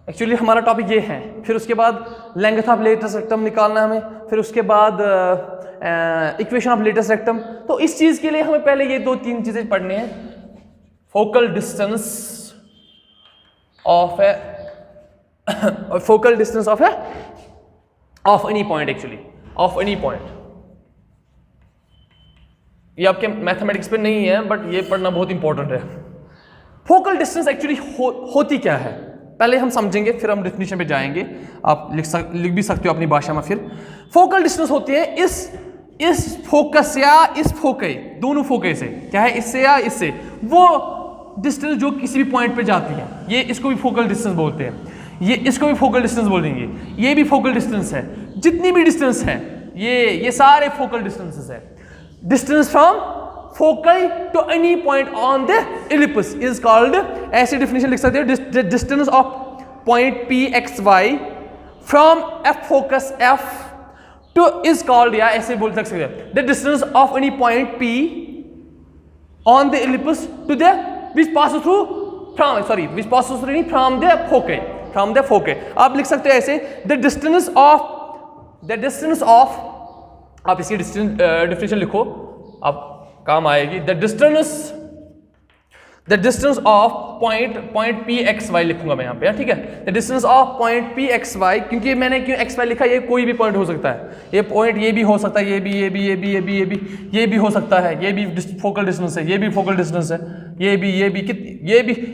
एक्चुअली हमारा टॉपिक ये है, फिर उसके बाद लेंथ ऑफ लेटेस्ट रेक्टम निकालना है हमें, फिर उसके बाद इक्वेशन ऑफ लेटेस्ट रेक्टम। तो इस चीज के लिए हमें पहले ये 2-3 चीजें पढ़नी है। Focal distance of any point, actually of any point. ये आपके मैथमेटिक्स पे नहीं है, बट ये पढ़ना बहुत इंपॉर्टेंट है। फोकल डिस्टेंस एक्चुअली होती क्या है, पहले हम समझेंगे, फिर हम डेफिनेशन पे जाएंगे। आप लिख भी सकते हो अपनी भाषा में। फिर फोकल डिस्टेंस होती है इस फोकस या इस फोके, दोनों फोके से, क्या है, इससे या इससे, वो डिस्टेंस जो किसी भी पॉइंट पे जाती है, ये इसको भी फोकल डिस्टेंस बोलते हैं। ये इसको भी फोकल डिस्टेंस बोलेंगे, ये भी फोकल डिस्टेंस है। जितनी भी डिस्टेंस है ये सारे फोकल डिस्टेंसेस है। Distance from focal to any point on the ellipse is called, ऐसे डेफिनेशन लिख सकते हो, distance of point p x y from f focus f two is called, या ऐसे बोल सकते हो, the distance of any point p on the ellipse to the which passes through from the foci। आप लिख सकते हो ऐसे, the distance of, आप इसकी डिफिनेशन लिखो, आप काम आएगी। the distance of point p x y लिखूंगा मैं यहाँ पे, ठीक है। the distance of point p x y, क्योंकि मैंने क्यों x y लिखा, ये कोई भी पॉइंट हो सकता है, ये पॉइंट ये भी हो सकता है, ये भी हो सकता है, ये भी फोकल डिस्टेंस है, ये भी फोकल डिस्टेंस है, ये भी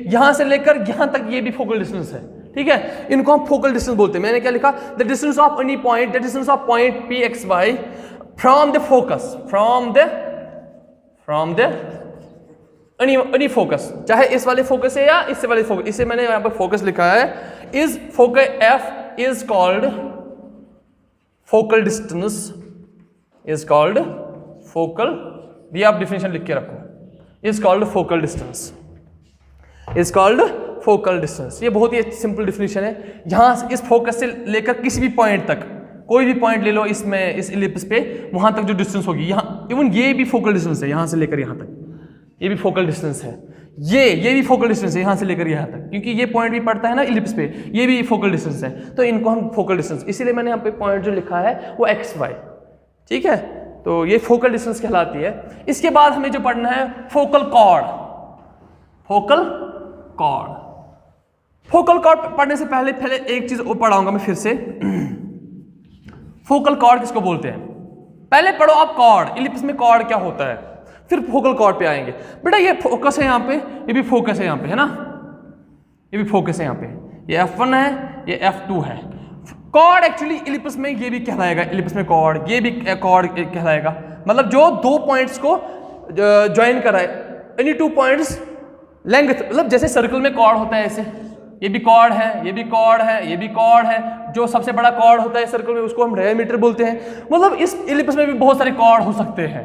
यहां से लेकर यहां तक ये भी फोकल डिस्टेंस है, ठीक है। इनको हम फोकल डिस्टेंस बोलते हैं। मैंने क्या लिखा, the distance of any point, the distance of point p x y from the focus, from the any focus, चाहे इस वाले फोकस है या इससे वाले फोकस, इसे मैंने यहां पर फोकस लिखा है, is focus F is called focal distance, is called focal, ये आप डिफिनेशन लिख के रखो, is called focal distance, is called focal distance. ये बहुत ही सिंपल डिफिनेशन है। यहां से इस फोकस से लेकर किसी भी पॉइंट तक, कोई भी पॉइंट ले लो इसमें, इस इलिप्स पे, वहां तक जो डिस्टेंस होगी, यहाँ इवन ये भी फोकल डिस्टेंस है, यहां से लेकर यहां तक ये भी फोकल डिस्टेंस है, ये भी फोकल डिस्टेंस है यहां से लेकर यहां तक, क्योंकि ये पॉइंट भी पड़ता है ना इलिप्स पे, ये भी फोकल डिस्टेंस है, तो इनको हम फोकल डिस्टेंस, इसीलिए मैंने यहाँ पे पॉइंट जो लिखा है वो एक्स वाई, ठीक है। तो ये फोकल डिस्टेंस कहलाती है। इसके बाद हमें जो पढ़ना है focal chord, focal chord, focal cord पढ़ने से पहले एक चीज पढ़ाऊंगा मैं फिर से। फोकल कॉर्ड किसको बोलते हैं? पहले पढ़ो आप कॉर्ड, इलिप्स में कॉर्ड क्या होता है, फिर फोकल कॉर्ड पे आएंगे। बेटा ये फोकस है यहाँ पे, ये भी फोकस है यहाँ पे, है ना, ये भी फोकस है यहाँ पे, ये F1 है, ये F2 है। कॉर्ड एक्चुअली इलिप्स में ये भी कहलाएगा, इलिप्स में कॉर्ड, ये भी कॉर्ड कहलाएगा। मतलब जो दो पॉइंट्स को ज्वाइन कराए, एनी टू पॉइंट्स लेंथ, मतलब जैसे सर्कल में कॉर्ड होता है ऐसे, ये भी कॉर्ड है, ये भी कॉर्ड है, ये भी कॉर्ड है। जो सबसे बड़ा कॉर्ड होता है सर्कल में उसको हम डायमीटर बोलते हैं। मतलब इस इलिप्स में भी बहुत सारे कॉर्ड हो सकते हैं।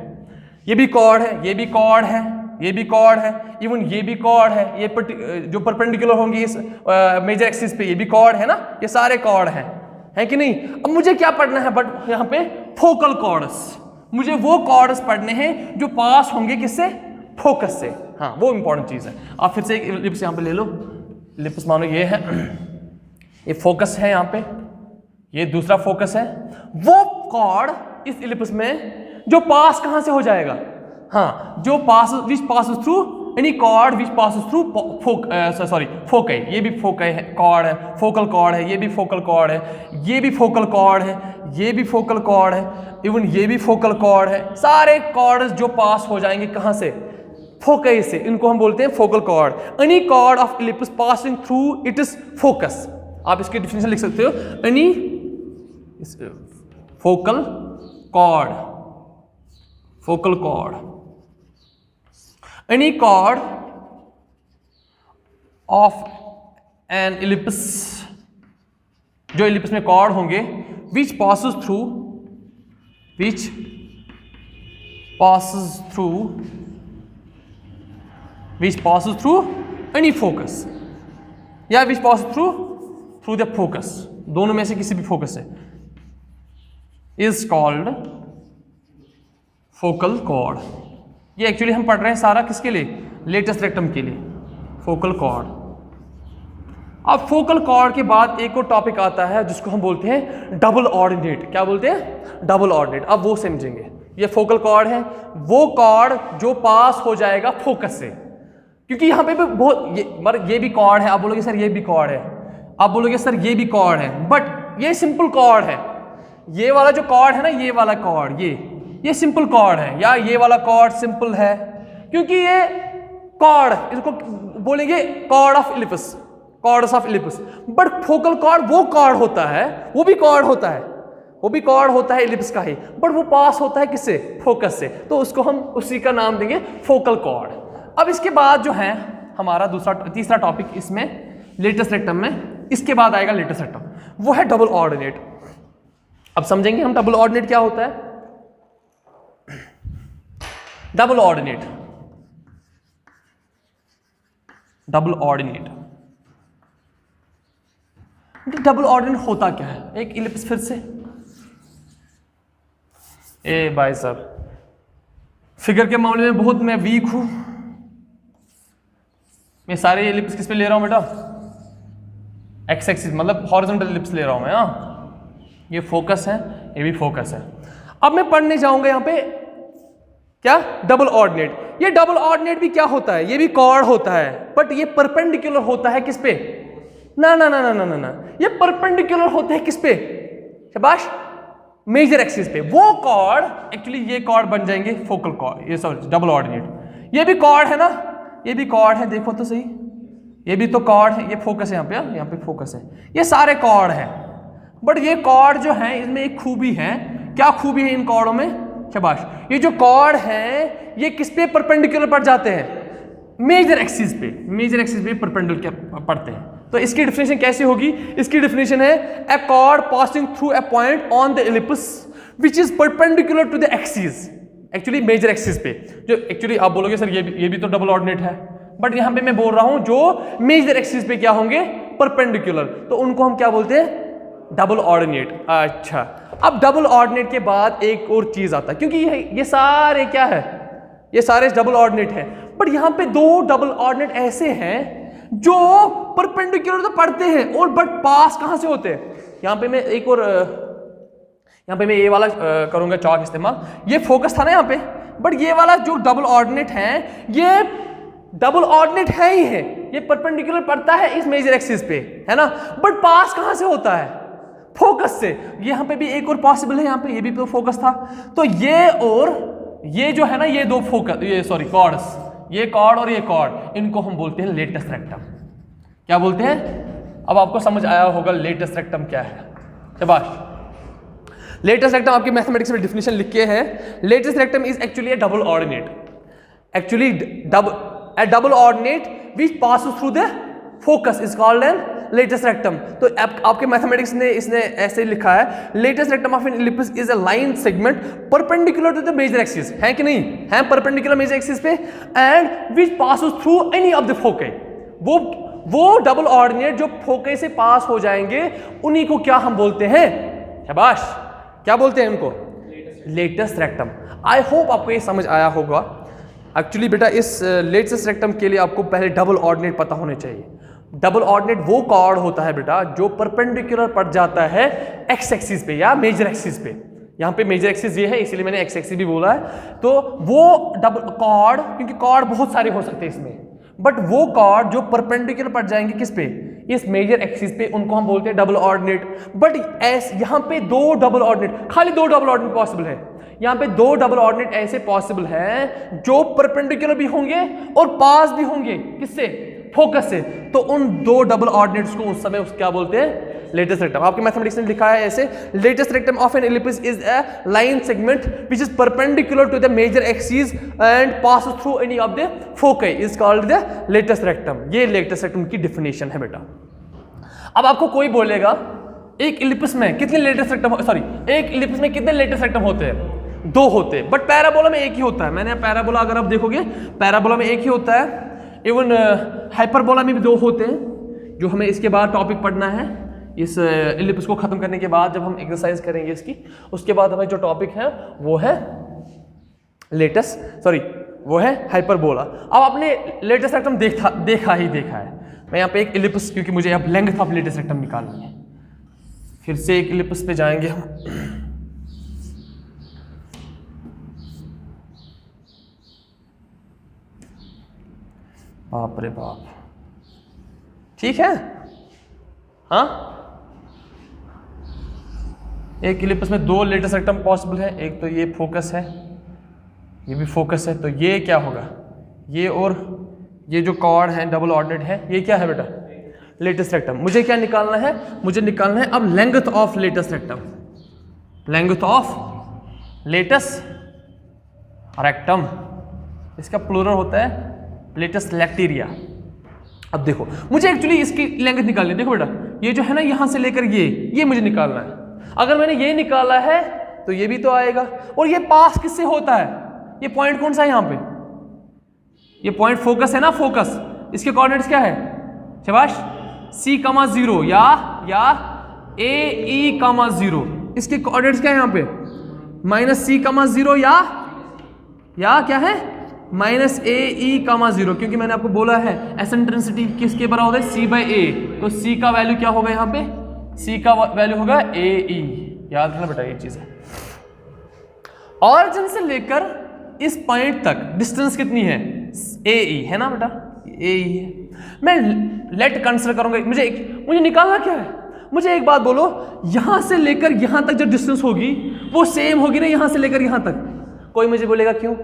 ये भी कॉर्ड है, ये भी कॉर्ड है, ये भी कॉर्ड है, इवन ये भी कॉर्ड है। ये जो परपेंडिकुलर होंगे इस मेजर एक्सिस पे, ये भी कॉर्ड है ना, ये सारे कॉर्ड हैं, है कि नहीं। अब मुझे क्या पढ़ना है बट यहाँ पे फोकल कॉर्ड्स, मुझे वो कॉर्ड्स पढ़ने हैं जो पास होंगे किससे, फोकस से। हाँ वो इंपॉर्टेंट चीज है। आप फिर से एक इलिप्स यहाँ पे ले लो, इलिप्स मानो ये है, ये फोकस है यहाँ पे, ये दूसरा फोकस है। वो कॉर्ड इस इलिप्स में जो पास कहां से हो जाएगा, हाँ जो pass which passes through any chord which passes through foci, ये भी फोकई है, कॉर्ड है, फोकल कॉर्ड है, ये भी फोकल कॉर्ड है, ये भी फोकल कॉर्ड है, ये भी फोकल कॉर्ड है, इवन ये भी फोकल कॉर्ड है। सारे कॉर्ड्स जो पास हो जाएंगे कहां से, फोकई से, इनको हम बोलते हैं focal chord. Any chord of ellipse passing through it is focus. आप इसकी डिफिनेशन लिख सकते हो, any focal chord, focal chord, any chord of an ellipse, जो इलिप्स में कॉर्ड होंगे, which passes through, which passes through, which passes through any focus, या which passes through the focus, दोनों में से किसी भी फोकस से, इज कॉल्ड फोकल कॉर्ड। ये एक्चुअली हम पढ़ रहे हैं सारा किसके लिए, लेटेस्ट रेक्टम के लिए, फोकल कॉर्ड। अब फोकल कॉर्ड के बाद एक और टॉपिक आता है जिसको हम बोलते हैं डबल ऑर्डिनेट। क्या बोलते हैं, डबल ऑर्डिनेट। अब वो समझेंगे। ये फोकल कॉर्ड है, वो कॉर्ड जो पास हो जाएगा फोकस से, क्योंकि यहाँ पे बहुत ये भी कॉर्ड है। आप बोलोगे सर ये भी कॉर्ड है, आप बोलोगे सर ये भी कॉर्ड है, बट ये सिंपल कॉर्ड है। ये वाला जो कॉर्ड है ना, ये वाला कॉर्ड, ये सिंपल कॉर्ड है, या ये वाला कॉर्ड सिंपल है, क्योंकि ये कॉर्ड, इसको बोलेंगे chord of ellipse, chords of ellipse. But focal chord वो कॉर्ड होता है, वो भी कॉर्ड होता है, वो भी कॉर्ड होता है इलिप्स का ही, बट वो पास होता है किससे, फोकस से। तो उसको हम उसी का नाम देंगे फोकल कॉर्ड। अब इसके बाद जो है हमारा तीसरा टॉपिक इसमें लेटेस्ट रेक्टम में, इसके बाद आएगा लेटेस्ट रेक्टम, वो है डबल ऑर्डिनेट। अब समझेंगे हम डबल ऑर्डिनेट क्या होता है। Double ordinate, double ordinate, double ordinate होता क्या है। एक इलिप्स फिर से, ए भाई साहब फिगर के मामले में बहुत मैं वीक हूं। मैं सारे इलिप्स किस पे ले रहा हूं बेटा, एक्स एक्सिस, मतलब हॉरिजॉन्टल इलिप्स ले रहा हूं मैं। हाँ ये फोकस है, ये भी फोकस है। अब मैं पढ़ने जाऊंगा यहां पे क्या, डबल ऑर्डिनेट। ये डबल ऑर्डिनेट भी क्या होता है, ये भी कॉर्ड होता है, बट ये परपेंडिकुलर होता है किस पे, ना ना ना ना ना ना ना, ये परपेंडिकुलर होता है किस पे, शाबाश, मेजर एक्सिस पे। वो कॉर्ड एक्चुअली ये कॉर्ड बन जाएंगे फोकल कॉर्ड, ये सॉरी डबल ऑर्डिनेट। ये भी कॉर्ड है ना, ये भी कॉर्ड है, देखो तो सही, ये भी तो कॉर्ड है, ये फोकस है यहाँ पे फोकस है, ये सारे कॉर्ड है। बट ये कॉर्ड जो है इसमें एक खूबी है, क्या खूबी है इन कॉर्डों में, शाबाश, ये जो कॉर्ड है ये किस पे परपेंडिकुलर पड़ जाते हैं, मेजर एक्सिस पे, मेजर एक्सिस पे परपेंडिकुलर पड़ते हैं। तो इसकी डिफिनेशन कैसे होगी, इसकी डिफिनेशन है a chord passing through a point on the ellipse which is perpendicular to the axis, actually major axis पे। जो एक्चुअली आप बोलोगे सर ये भी तो डबल ऑर्डिनेट है, बट यहां पे मैं बोल रहा हूं जो मेजर एक्सिस पे क्या होंगे, परपेंडिकुलर, तो उनको हम क्या बोलते हैं, डबल ऑर्डिनेट। अच्छा, अब डबल ऑर्डिनेट के बाद एक और चीज आता है, क्योंकि ये सारे क्या है, ये सारे डबल ऑर्डिनेट है, बट यहां पे दो डबल ऑर्डिनेट ऐसे हैं जो परपेंडिकुलर तो पढ़ते हैं और बट पास कहां से होते हैं। यहां पे मैं एक और यहां पे मैं ये वाला करूंगा चौक इस्तेमाल, ये फोकस था ना यहां पे, बट ये वाला जो डबल ऑर्डिनेट है ये डबल ऑर्डिनेट है ही है, ये परपेंडिकुलर पड़ता है इस मेजर एक्सिस पे, है ना, बट पास कहां से होता है? फोकस से। यहाँ पे भी एक और पॉसिबल है, यहाँ पे ये भी तो फोकस था, तो ये और ये जो है ना, ये दो फोकस, ये सॉरी कॉर्ड्स, ये कॉर्ड और ये कॉर्ड, इनको हम बोलते हैं लेटस रेक्टम। क्या बोलते हैं? अब आपको समझ आया होगा लेटस रेक्टम क्या है। शाबाश। लेटस रेक्टम आपके मैथमेटिक्स में डिफिनेशन लिख के है, latus rectum is actually a double ordinate, actually a double ordinate which passes through the focus is called an latest rectum। तो आपके मैथमेटिक्स ने इसने ऐसे लिखा है, latest rectum of an ellipse is a line segment perpendicular to the major axis, है कि नहीं? है perpendicular major axis पे, and which passes through any of the foci। वो डबल ऑर्डिनेट जो फोकस से पास हो जाएंगे उन्हीं को क्या हम बोलते हैं? शाबाश, क्या बोलते हैं उनको? Latus rectum. आई होप आपको ये समझ आया होगा। एक्चुअली बेटा इस लेटेस्ट रेक्टम के लिए आपको पहले डबल ऑर्डिनेट पता होने चाहिए। डबल ऑर्डिनेट वो कॉर्ड होता है बेटा जो परपेंडिकुलर पड़ जाता है एक्स एक्सिस पे या मेजर एक्सिस पे। यहाँ पे मेजर एक्सिस ये है, इसीलिए मैंने एक्स एक्सिस भी बोला है। तो वो डबल कॉर्ड, क्योंकि कॉर्ड बहुत सारे हो सकते हैं इसमें, बट वो कॉर्ड जो परपेंडिकुलर पड़ जाएंगे किस पे? इस मेजर एक्सिस पे, उनको हम बोलते हैं डबल ऑर्डिनेट। बट यहाँ पे दो डबल ऑर्डिनेट, खाली दो डबल ऑर्डिनेट पॉसिबल है। यहाँ पे दो डबल ऑर्डिनेट ऐसे पॉसिबल हैं जो परपेंडिकुलर भी होंगे और पास भी होंगे, किससे? फोकस से। तो उन दो डबल ऑर्डिनेट्स को उस समय क्या बोलते हैं? Latus rectum. आपके मैथमेटिक्स ने लिखा है ऐसे, latus rectum of an ellipse is a line segment which is perpendicular to the major axis and passes through any of the foci is called the latus rectum. ये लेटेस्ट रेक्टम की डिफिनेशन है बेटा। अब आपको कोई बोलेगा एक एलिप्स में कितने लेटेस्ट रेक्टम, सॉरी एक एलिप्स में कितने लेटेस्ट रेक्टम होते हैं? दो होते हैं, बट पैराबोला में एक ही होता है। मैंने पैराबोला अगर आप देखोगे, पैराबोला में एक ही होता है। इवन हाइपरबोला में भी दो होते हैं, जो हमें इसके बाद टॉपिक पढ़ना है। इस एलिप्स को खत्म करने के बाद जब हम एक्सरसाइज करेंगे इसकी, उसके बाद हमें जो टॉपिक है वो है वो है हाइपरबोला। अब आपने लेटेस्ट रेक्टम देखा है। मैं यहाँ पे एक एलिप्स, क्योंकि मुझे अब लेंथ ऑफ लेटेस्ट रेक्टम निकालनी है, फिर से एक एलिप्स पे जाएंगे हम। बाप रे बाप, ठीक है। हाँ, एक एलिप्स में दो लेटेस्ट रेक्टम पॉसिबल है। एक तो ये फोकस है, ये भी फोकस है, तो ये क्या होगा? ये और ये जो कॉर्ड है डबल ऑर्डिनेट है, ये क्या है बेटा? Latus rectum. मुझे क्या निकालना है? मुझे निकालना है अब length of latus rectum. Length of latus rectum, इसका प्लूरल होता है लेटेस्ट लैक्टीरिया। अब देखो, मुझे एक्चुअली इसकी लेंथ निकालनी है। देखो बेटा, ये जो है ना, यहां से लेकर ये मुझे निकालना है। अगर मैंने ये निकाला है तो ये भी तो आएगा। और ये पास किससे होता है? ये पॉइंट कौन सा है यहाँ पे? ये पॉइंट फोकस है ना, फोकस। इसके कोऑर्डिनेट्स क्या है? शाबाश, C,0 या AE,0। इसके कोऑर्डिनेट्स क्या है यहाँ पे? -C,0 या क्या है? -AE,0, क्योंकि मैंने आपको बोला है एसेंट्रिसिटी किसके बराबर है? C/A। तो C का वैल्यू क्या होगा यहाँ पे? C का वैल्यू होगा AE। याद रखना बेटा ये चीज है। ऑरिजिन से लेकर इस पॉइंट तक डिस्टेंस कितनी है? AE है ना बेटा, AE है। मैं लेट कंसिडर करूंगा। मुझे निकालना क्या है? मुझे एक बात बोलो, यहां से लेकर यहां तक जो डिस्टेंस होगी वो सेम होगी ना यहां से लेकर यहां तक? कोई मुझे बोलेगा क्यों?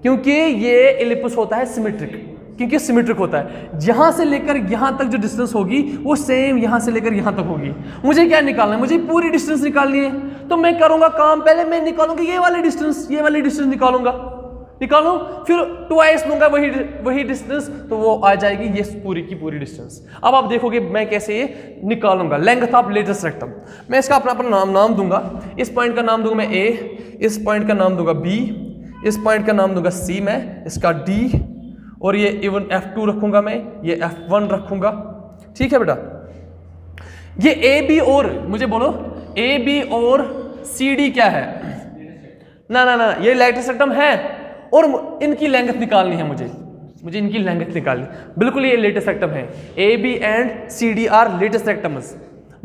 क्योंकि ये एलिप्स होता है सिमेट्रिक, क्योंकि सिमेट्रिक होता है। यहां से लेकर यहां तक जो डिस्टेंस होगी वो सेम यहां से लेकर यहां तक होगी। मुझे क्या निकालना है? मुझे पूरी डिस्टेंस निकालनी है। तो मैं करूंगा काम, पहले मैं निकालूंगा ये वाली डिस्टेंस निकालूंगा, फिर ट्वाइस लूंगा वही डिस्टेंस, तो वो आ जाएगी ये पूरी की पूरी डिस्टेंस। अब आप देखोगे मैं कैसे ये निकालूंगा। लेंथ ऑफ लेटेस्ट रेक्टम, मैं इसका अपना नाम दूंगा। इस पॉइंट का नाम दूंगा मैं A, इस पॉइंट का नाम दूंगा B, इस पॉइंट का नाम दूंगा C, मैं इसका D, और ये इवन F2 रखूंगा, मैं ये F1 रखूंगा। ठीक है बेटा। ये AB और मुझे बोलो AB और CD क्या है? ना, ये लेटेस्ट रेक्टम है और इनकी लेंथ निकालनी है मुझे इनकी लेंथ निकालनी। बिल्कुल ये लेटेस्ट रेक्टम है। AB and CD are latus rectums,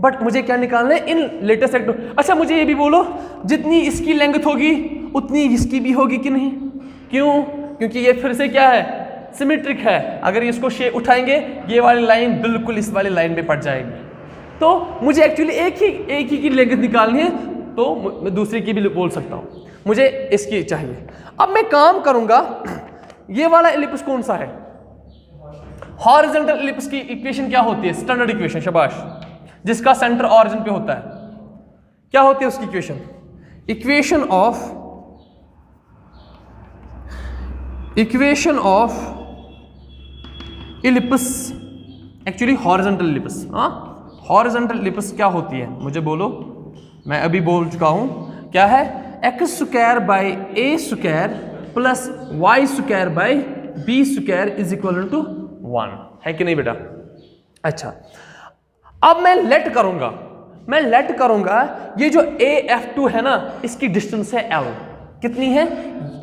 but मुझे क्या निकालना है? इन लेटेस्ट रेक्टम। अच्छा मुझे ये भी बोलो, जितनी इसकी लेंथ होगी उतनी इसकी भी होगी कि नहीं? क्यों? क्योंकि ये फिर से क्या है? सिमेट्रिक है, अगर इसको शेप उठाएंगे ये वाली लाइन बिल्कुल इस वाली लाइन में पड़ जाएगी। तो मुझे एक्चुअली एक ही की लेंथ निकालनी है, तो मैं दूसरे की भी बोल सकता हूँ, मुझे इसकी चाहिए। अब मैं काम करूंगा, ये वाला एलिप्स कौन सा है? हॉरिजॉन्टल एलिप्स की इक्वेशन क्या होती है? स्टैंडर्ड इक्वेशन, शाबाश, जिसका सेंटर ऑरिजिन पे होता है। क्या होती है उसकी equation? Equation of ellipse, actually horizontal ellipse. हाँ, हॉरिजॉन्टल एलिप्स क्या होती है मुझे बोलो, मैं अभी बोल चुका हूं क्या है? X square by a square plus y square by b square is equal to 1, है कि नहीं बेटा? अच्छा, अब मैं लेट करूंगा, ये जो AF2 है ना, इसकी डिस्टेंस है L, कितनी है?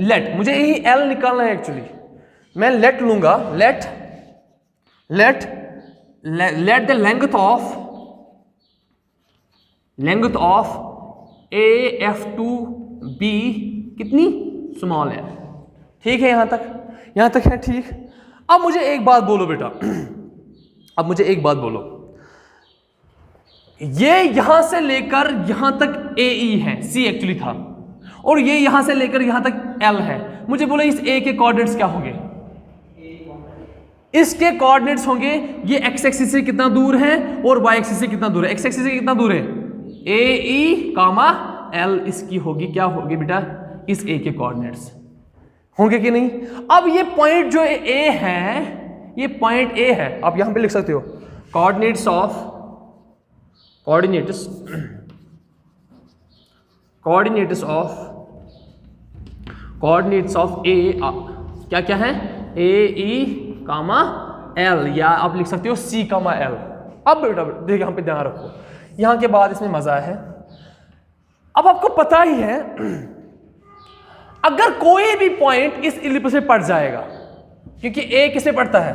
लेट, मुझे यही L निकालना है एक्चुअली। मैं लेट लूंगा, let the length of AF2B कितनी? स्मॉल है। ठीक है, यहां तक है ठीक। अब मुझे एक बात बोलो बेटा, ये यहां से लेकर यहां तक AE है, C एक्चुअली था, और ये यहां से लेकर यहां तक L है। मुझे बोलो इस A के कोऑर्डिनेट्स क्या होंगे? इसके कोऑर्डिनेट्स होंगे, ये x एक्सिस से कितना दूर है और y एक्सिस से कितना दूर है? x एक्सिस से कितना दूर है? AE, L इसकी होगी, क्या होगी बेटा? इस A के कोऑर्डिनेट्स होंगे कि नहीं? अब ये पॉइंट जो A है, ये पॉइंट A है, आप यहां पे लिख सकते हो कोऑर्डिनेट्स ऑफ A क्या है? AE, L, या आप लिख सकते हो C, L। अब बेटा देखिए, यहां पे ध्यान रखो, यहां के बाद इसमें मजा है। अब आपको पता ही है, अगर कोई भी पॉइंट इस इलिप्स में पड़ जाएगा, क्योंकि A किसमें पड़ता है?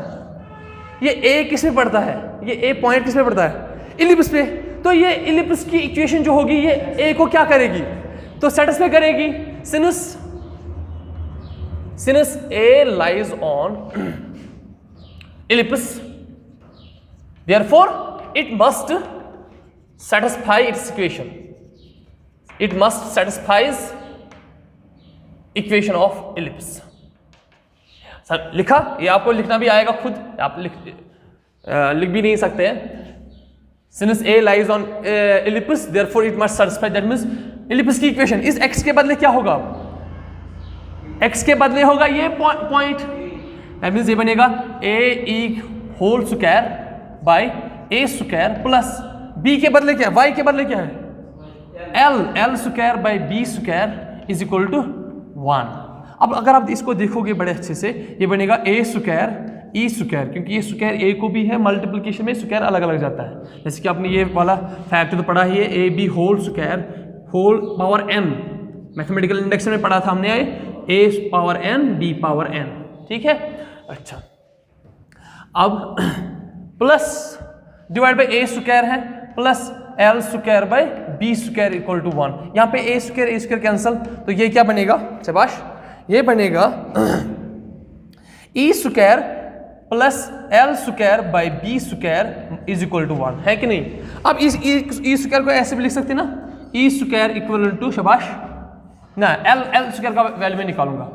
ये A किसमें पड़ता है? ये A पॉइंट किसमें पड़ता है? इलिप्स पे। तो ये इलिप्स की इक्वेशन जो होगी, ये A को क्या करेगी? तो सेटिस्फाई करेगी। Since A lies on ellipse, therefore it must satisfy its equation. It must satisfies equation of ellipse. Sir लिखा, ये आपको लिखना भी आएगा खुद, आप लिख भी नहीं सकते हैं। Since A lies on ellipse, therefore it must satisfy, that means ellipse की इक्वेशन, इस x के बदले क्या होगा? x के बदले होगा ये पॉइंट, that means ये बनेगा AE whole square by A square plus B के बदले क्या है? Y के बदले क्या है? L square by B square is equal to 1। अब अगर आप इसको देखोगे बड़े अच्छे से, ये बनेगा A स्क्वायर E स्क्वायर, क्योंकि ये स्क्वायर A को भी है, मल्टीप्लिकेशन में स्क्वायर अलग अलग जाता है। जैसे कि आपने ये वाला फैक्ट तो पढ़ा ही है, AB whole square whole power n, mathematical index में पढ़ा था हमने, A power n B power n, ठीक है। अच्छा, अब plus divide by A square है plus L square by B square equal to 1। यहाँ पे A स्क्वायर कैंसल, तो ये क्या बनेगा? शाबाश, ये बनेगा E square plus L square by B square is equal to 1, है कि नहीं? अब इस E स्क्वायर को ऐसे भी लिख सकते हैं ना, E स्क्वायर इक्वल टू, शाबाश, ना L स्क्वायर का वैल्यू मैं निकालूंगा।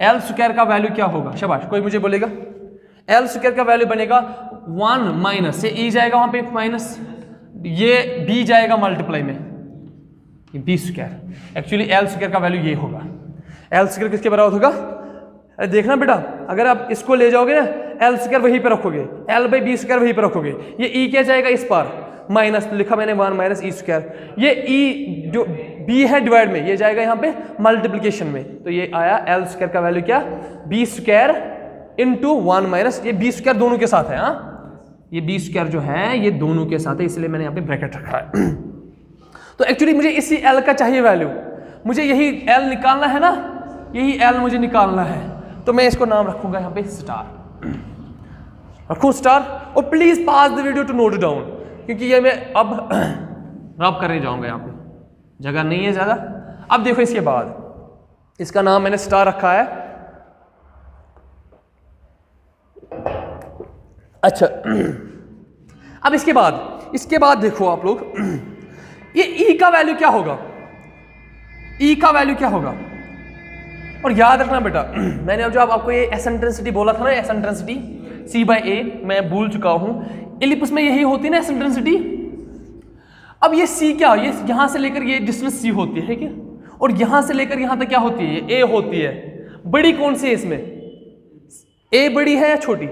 L स्क्वायर का वैल्यू क्या होगा? शाबाश, कोई मुझे बोलेगा? L स्क्वायर का वैल्यू बनेगा 1 माइनस, ये E जाएगा वहां पे माइनस, ये B जाएगा मल्टीप्लाई में, ये B square. Actually L square का वैल्यू ये होगा। L स्क्वायर किसके बराबर होगा? अरे देखना बेटा, अगर आप इसको ले जाओगे ना, L स्क्वायर वहीं पे रखोगे, L बाई B स्क्वायर वहीं पे रखोगे, ये E क्या जाएगा इस पार माइनस, तो लिखा मैंने 1 माइनस E स्क्वायर। ये E जो B है डिवाइड में, ये जाएगा यहाँ पे मल्टीप्लिकेशन में, तो ये आया L स्क्वायर का वैल्यू क्या? B स्क्वायर इंटू 1 माइनस, ये B स्क्वायर दोनों के साथ है। हाँ, ये B स्क्वायर जो है ये दोनों के साथ है, इसलिए मैंने यहाँ पे ब्रैकेट रखा है। तो एक्चुअली मुझे इसी L का चाहिए वैल्यू, मुझे यही L निकालना है ना, यही L मुझे निकालना है, तो मैं इसको नाम रखूंगा यहाँ पे स्टार, रखूं स्टार। और please pause the video to note down, क्योंकि ये मैं अब रब करने जाऊंगा, यहाँ पे जगह नहीं है ज्यादा। अब देखो इसके बाद, इसका नाम मैंने स्टार रखा है, अच्छा, अब इसके बाद देखो आप लोग, ये E का वैल्यू क्या होगा, E का वैल्यू क्या होगा। और याद रखना बेटा, मैंने अब जो आपको ये एसेंट्रेंसिटी बोला था ना, एसेंट्रेंसिटी C/A, मैं भूल चुका हूं, इलिप्स में यही होती है ना एसेंट्रेंसिटी। अब ये C क्या, ये यहां से लेकर ये डिस्टेंस C होती है क्या, और यहां से लेकर यहां तक क्या होती है, ये A होती है। बड़ी कौन सी है इसमें, A बड़ी है या छोटी,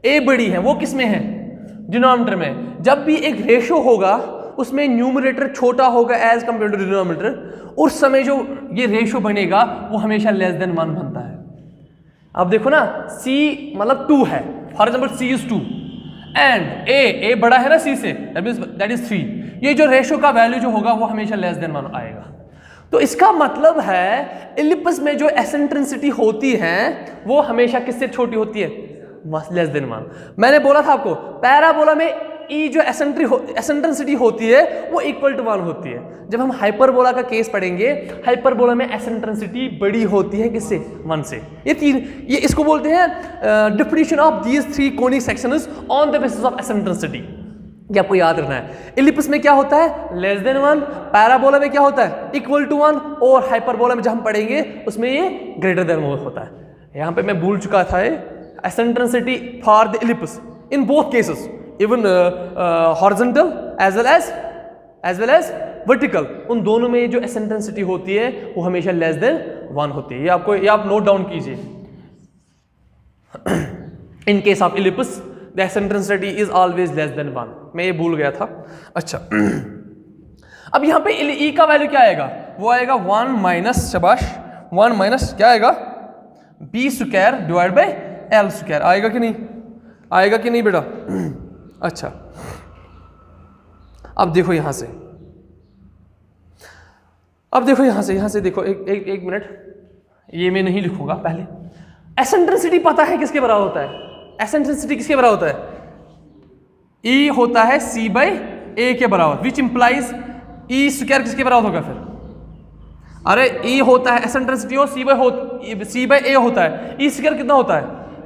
A बड़ी है, वो किस में है, डिनोमिनेटर में। जब भी एक रेशो होगा उसमें न्यूमरेटर छोटा होगा एज कंपेयर टू डिनोमिनेटर, उस समय जो ये रेशो बनेगा वो हमेशा लेस देन 1 बनता है। अब देखो ना, C मतलब 2 है, for example C is 2 and A बड़ा है ना C से, दैट इज 3। ये जो रेशो का वैल्यू जो होगा वो हमेशा लेस देन 1 आएगा। तो इसका मतलब है इलिप्स में जो एसेंट्रिसिटी होती है वो हमेशा किससे छोटी होती है, लेस देन 1। मैंने बोला था आपको पैराबोला में E जो एसेंट्रिसिटी होती है वो इक्वल टू 1 होती है। जब हम हाइपरबोला का केस पढ़ेंगे, हाइपरबोला में एसेंट्रिसिटी बड़ी होती है किससे, 1 से। ये इसको बोलते हैं definition of these 3 conic sections on the basis of eccentricity. ये आपको याद रखना है। इलिप्स में क्या होता है, लेस देन 1, पैराबोला में क्या होता है, इक्वल टू 1, और हाइपरबोला में जब हम पढ़ेंगे उसमें ये ग्रेटर देन 1 होता है। यहाँ पे मैं भूल चुका था, eccentricity for the ellipse in both cases, even horizontal as well as vertical, उन दोनों में जो एसेंट्रिसिटी होती है वो हमेशा लेस देन 1 होती है। ये आप नोट डाउन कीजिए। In case of ellipse the eccentricity is always less than 1। मैं ये भूल गया था। अच्छा, अब यहाँ पे E का वैल्यू क्या आएगा, वो आएगा 1 माइनस, शाबाश, 1 माइनस क्या आएगा, B square divide by L square. आएगा कि नहीं, आएगा कि नहीं बेटा। अच्छा, अब देखो यहां से, देखो एक मिनट, ये मैं नहीं लिखूंगा पहले। एसेंट्रिसिटी पता है किसके बराबर होता है, एसेंट्रिसिटी किसके बराबर होता है, E होता है C/A के बराबर, विच इंप्लाइज E स्क्वायर किसके बराबर होगा फिर, अरे E होता है एसेंट्रिसिटी और C/A होता है, E स्क्वायर कितना होता है,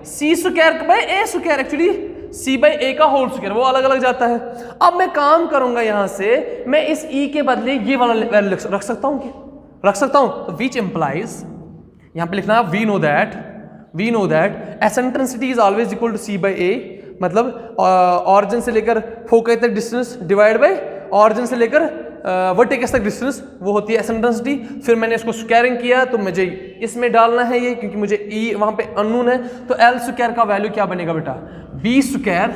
C square by A square, actually C/A का होल स्क्वायर, वो अलग अलग जाता है। अब मैं काम करूंगा यहां से, मैं इस E के बदले ये वाला वैल्यू रख सकता हूं क्या, रख सकता हूं। तो विच इंप्लाइज, यहां पे लिखना we know that eccentricity is always equal to C/A, मतलब ऑरिजिन से लेकर फोकस तक डिस्टेंस डिवाइड बाय ऑरिजिन से लेकर वर्टिकस तक डिस्टेंस, वो होती है एसेंट्रिसिटी। फिर मैंने इसको स्क्वायरिंग किया तो मुझे इसमें डालना है ये, क्योंकि मुझे E वहां पे अननोन है। तो L स्क्वायर का वैल्यू क्या बनेगा बेटा, B square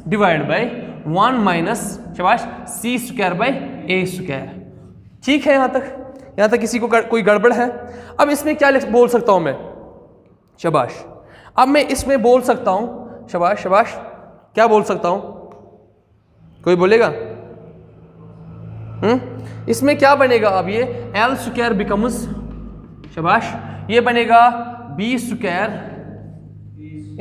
divide by 1 minus, शाबाश, C square by A square. ठीक है, यहां तक किसी को कोई गड़बड़ है। अब इसमें क्या बोल सकता हूं मैं, शाबाश, अब मैं इसमें बोल सकता हूं, शाबाश, क्या बोल सकता हूं, कोई बोलेगा, इसमें क्या बनेगा, अब ये L स्क्वायर बिकम्स, शाबाश, ये बनेगा B square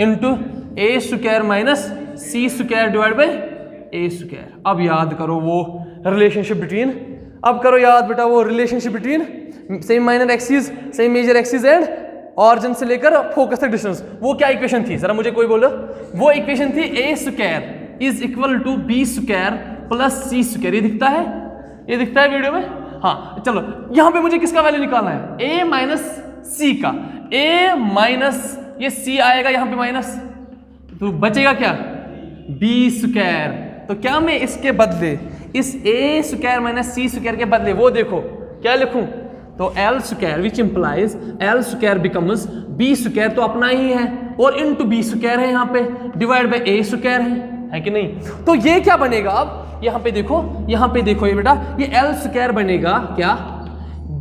into A square minus C square divide by A square. अब याद करो वो रिलेशनशिप बिटवीन, अब करो याद बेटा वो relationship between same minor axis, same major axis and origin से लेकर फोकस तक डिस्टेंस। वो क्या इक्वेशन थी, जरा मुझे कोई बोलो। वो इक्वेशन थी A square is equal to B square plus C square. ये दिखता है वीडियो में, हाँ। चलो यहां पे मुझे किसका वैल्यू निकालना है, A माइनस C का। A माइनस ये C आएगा यहां पे माइनस, तो बचेगा क्या, B स्क्वायर। तो क्या मैं इसके बदले इस A square minus C square के बदले वो देखो क्या लिखूं, तो L square which implies L square becomes B square, तो अपना ही है, और इनटू B स्क्वायर है यहाँ पे, डिवाइड बाय A स्क्वायर है कि नहीं। तो ये क्या बनेगा, अब यहाँ पे देखो ये बेटा, ये L स्क्वायर बनेगा क्या,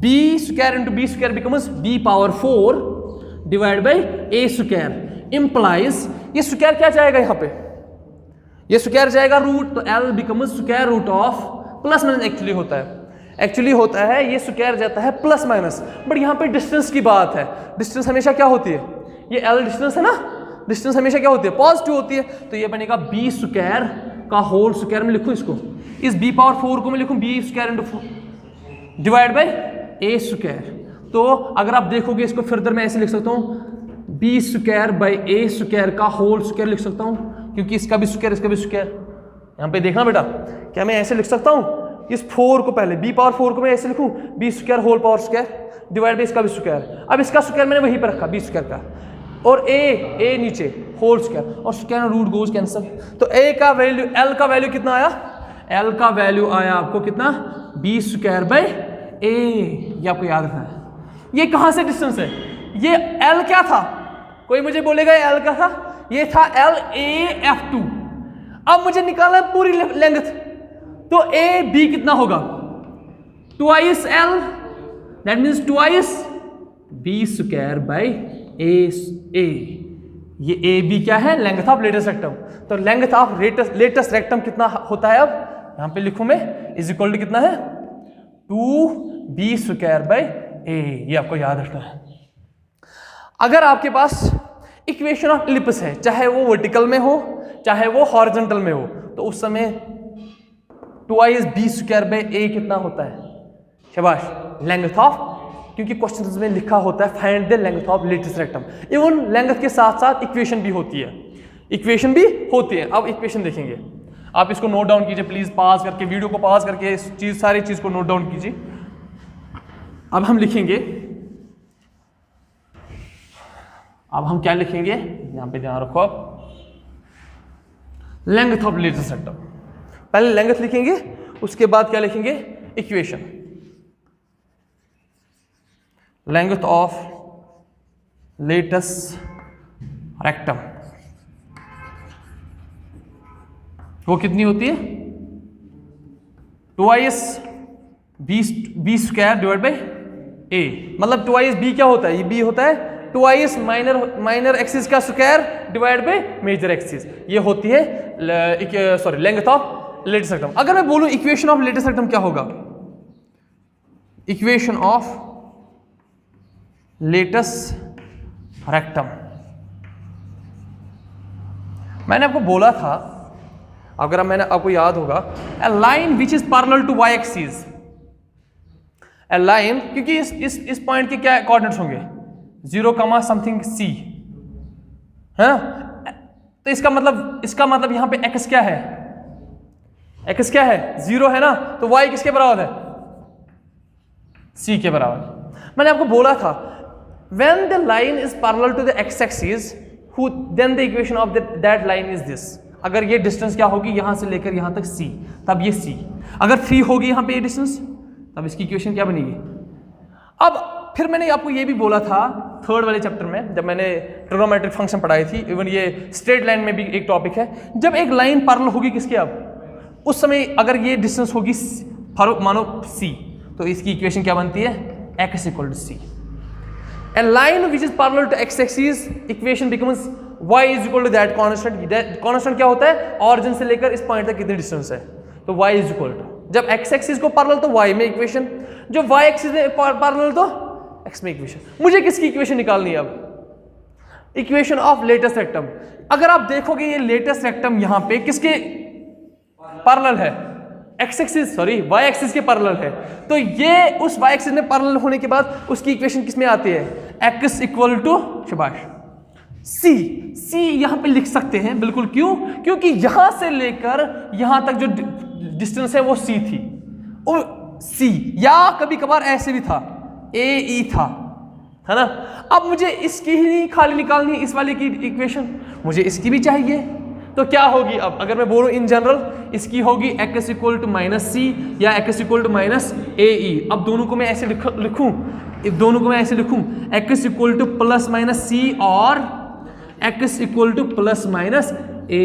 B square into B square becomes B power 4 divide by A square, implies ये स्क्वायर क्या जाएगा यहाँ पे, ये स्क्वायर जाएगा रूट, तो L becomes square root of plus minus, actually होता है ये स्क्वायर जाता है प्लस माइनस, बट यहाँ पे डिस्टेंस की बात है। डिस्टेंस हमेशा क्या होती है, ये L डिस्टेंस है ना, डिस्टेंस हमेशा क्या होती है, पॉजिटिव होती है। तो ये बनेगा B स्क्वायर का होल स्क्वायर में लिखूं इसको, इस B पावर 4 को मैं लिखूं B square into divide by A square. तो अगर आप देखोगे इसको फर्दर मैं ऐसे लिख सकता हूं, B square by A square का होल स्क्वायर लिख सकता हूं, क्योंकि इसका भी स्क्वायर इसका भी स्क्वायर। यहाँ पे देखना बेटा, क्या मैं ऐसे लिख सकता हूँ इस 4 को, पहले b पावर 4 को मैं ऐसे लिखूँ b square whole power square divide by इसका भी स्क्वायर। अब इसका स्क्वायर मैंने वहीं पर रखा b स्क्वायर का, और a नीचे होल स्क्वायर, और स्क्वायर रूट गोज कैंसिल। तो a का वैल्यू, l का वैल्यू कितना आया, l का वैल्यू आया आपको कितना, b स्क्वायर बाई a। ये आपको याद रखना है। ये कहाँ से डिस्टेंस है, ये l क्या था, कोई मुझे बोलेगा ये l क्या था, ये था LAF2। अब मुझे निकालना है पूरी लेंथ, तो AB कितना होगा, twice L, that means twice B square by A। ये AB क्या है, लेंथ ऑफ लेटेस्ट रेक्टम। तो लेंथ ऑफ लेटेस्ट रेक्टम कितना होता है, अब यहां पे लिखूं मैं, इज इक्वल टू कितना है, 2B स्क्वायर बाई A। ये आपको याद रखना है। अगर आपके पास इक्वेशन ऑफ इलिप्स है, चाहे वो वर्टिकल में हो चाहे वो हॉरिजॉन्टल में हो, तो उस समय twice B square by A कितना होता है, शाबाश, लेंथ ऑफ, क्योंकि क्वेश्चन में लिखा होता है find the length of latus rectum. Even length के साथ साथ इक्वेशन भी होती है, इक्वेशन भी होती है। अब इक्वेशन देखेंगे, आप इसको नोट डाउन कीजिए प्लीज, पास करके, वीडियो को पास करके इस चीज, सारी चीज को नोट डाउन कीजिए। अब हम लिखेंगे, अब हम क्या लिखेंगे, यहां पे ध्यान रखो, आप लेंथ ऑफ लेटेस्ट रेक्टम, पहले लेंथ लिखेंगे, उसके बाद क्या लिखेंगे, equation. Length of latus rectum वो कितनी होती है, twice B square divide by A. मतलब ट्वाइस बी क्या होता है, ये बी होता है ट्वाइस माइनर एक्सिस का square divide by major axis. ये होती है लेंथ ऑफ लेटेस्ट रेक्टम। अगर मैं बोलूं इक्वेशन ऑफ लेटेस्ट रेक्टम क्या होगा, इक्वेशन ऑफ लेटेस्ट रेक्टम, मैंने आपको बोला था, अगर मैंने आपको याद होगा, a line which is parallel to Y axis, a line, क्योंकि इस पॉइंट के क्या कोऑर्डिनेट्स होंगे, 0, समथिंग c है ना, तो इसका मतलब यहां पे x क्या है, x क्या है, 0 है ना, तो y किसके बराबर है, c के बराबर। मैंने आपको बोला था when the line is parallel to the x-axis, then the equation of that line is this। अगर ये डिस्टेंस क्या होगी, यहां से लेकर यहां तक c, तब ये c। अगर 3 होगी यहां पे ये डिस्टेंस, तब इसकी इक्वेशन क्या बनेगी। अब फिर मैंने आपको ये भी बोला था 3rd वाले चैप्टर में, जब मैंने ट्रिग्नोमेट्रिक फंक्शन पढ़ाई थी, इवन ये स्ट्रेट लाइन में भी एक टॉपिक है, जब एक लाइन पैरेलल होगी किसके, अब उस समय अगर ये डिस्टेंस होगी मानो c, तो इसकी इक्वेशन क्या बनती है, x = c। A line which is parallel to x-axis, equation becomes y = that constant। constant क्या होता है, ऑरिजिन से लेकर इस पॉइंट तक कितनी डिस्टेंस है, तो y = जब x-axis को पैरेलल तो y में इक्वेशन, जो y-axis में पैरेलल तो x में इक्वेशन। मुझे किसकी इक्वेशन निकालनी है, अब इक्वेशन ऑफ लेटेस्ट रेक्टम। अगर आप देखोगे ये लेटेस्ट रेक्टम यहां पे किसके पैरेलल है, y एक्सिस के पैरेलल है, तो ये उस y एक्सिस में पैरेलल होने के बाद उसकी इक्वेशन किस में आती है, x = शाबाश c यहां पे लिख सकते हैं बिल्कुल। क्यों, क्योंकि यहां से लेकर यहां तक जो डिस्टेंस है वो c थी, और c या कभी कभार ऐसे भी था AE था, है ना। अब मुझे इसकी ही खाली निकालनी है, इस वाले की इक्वेशन, मुझे इसकी भी चाहिए, तो क्या होगी। अब अगर मैं बोलूं इन जनरल, इसकी होगी x = -c या x = -AE। अब दोनों को मैं ऐसे लिखूं, दोनों को मैं ऐसे लिखूं, x = +-c और x = +-AE।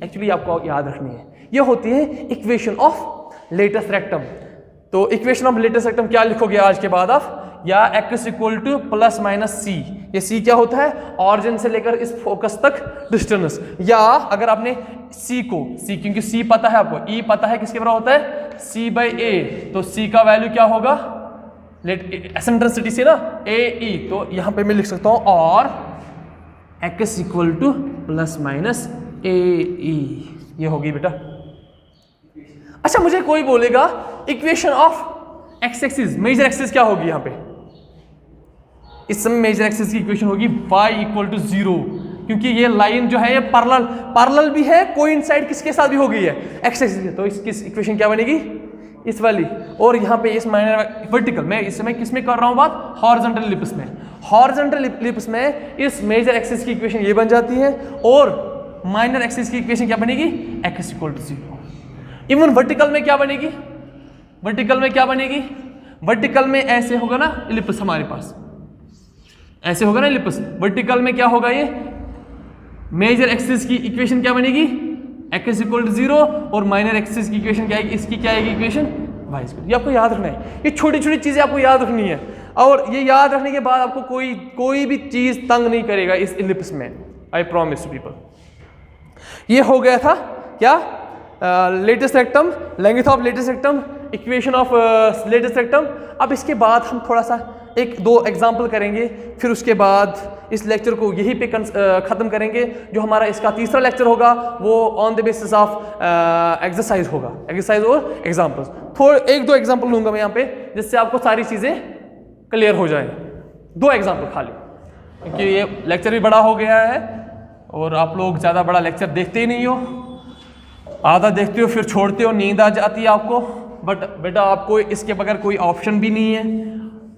एक्चुअली आपको याद रखनी है, ये होती है इक्वेशन ऑफ लेटेस्ट रेक्टम। तो इक्वेशन ऑफ लेटेस्ट रेक्टम क्या लिखोगे आज के बाद आप, या x = +-c, ये c क्या होता है, ऑरिजिन से लेकर इस फोकस तक डिस्टेंस, या अगर आपने c को, क्योंकि c पता है आपको, e पता है किसके बराबर होता है, c/a, तो c का वैल्यू क्या होगा, एसेंट्रिसिटी से ना, AE, तो यहां पे मैं लिख सकता हूं, और x = +-AE, ये होगी बेटा। अच्छा, मुझे कोई बोलेगा इक्वेशन ऑफ x-एक्सिस, मेजर एक्सिस क्या होगी यहां पे, इस समय मेजर एक्सिस की इक्वेशन होगी y = 0, क्योंकि ये लाइन जो है ये पैरेलल भी है, कोइंसाइड किसके साथ भी हो गई है, एक्स एक्सिस। तो इसकी इक्वेशन क्या बनेगी, इस वाली। और यहाँ पे इस माइनर वर्टिकल में, इस समय किस में कर रहा हूँ बात, हॉरिजॉन्टल इलिप्स में। हॉरिजॉन्टल इलिप्स में इस मेजर एक्सिस की इक्वेशन ये बन जाती है और माइनर एक्सिस की इक्वेशन क्या बनेगी, x equal to 0। Even vertical में क्या बनेगी, वर्टिकल में क्या बनेगी, वर्टिकल में ऐसे होगा ना इलिप्स, हमारे पास ऐसे होगा ना इलिप्स। वर्टिकल में क्या होगा, ये मेजर एक्सिस की इक्वेशन क्या बनेगी, x इक्वल टू 0 और माइनर एक्सिस की इक्वेशन क्या आएगी, इसकी क्या आएगी इक्वेशन, y स्क्वायर। ये आपको याद रखना है, ये छोटी छोटी चीजें आपको याद रखनी है। और ये याद रखने के बाद आपको कोई भी चीज तंग नहीं करेगा इस इलिप्स में, आई प्रॉमिस पीपल। ये हो गया था क्या, latest rectum, length of latus rectum, equation of latus rectum. अब इसके बाद हम थोड़ा सा एक दो एग्जाम्पल करेंगे, फिर उसके बाद इस लेक्चर को यहीं पे ख़त्म करेंगे। जो हमारा इसका तीसरा लेक्चर होगा वो on the basis of exercise होगा, एक्सरसाइज और एग्जाम्पल्स। थोड़े एक दो एग्जाम्पल लूँगा मैं यहाँ पे, जिससे आपको सारी चीज़ें क्लियर हो जाए। दो एग्जाम्पल खाली, क्योंकि ये लेक्चर भी बड़ा हो गया है और आप लोग ज़्यादा बड़ा लेक्चर देखते ही नहीं हो, आधा देखते हो फिर छोड़ते हो, नींद आ जाती है आपको। बट बेटा आपको इसके बगैर कोई ऑप्शन भी नहीं है,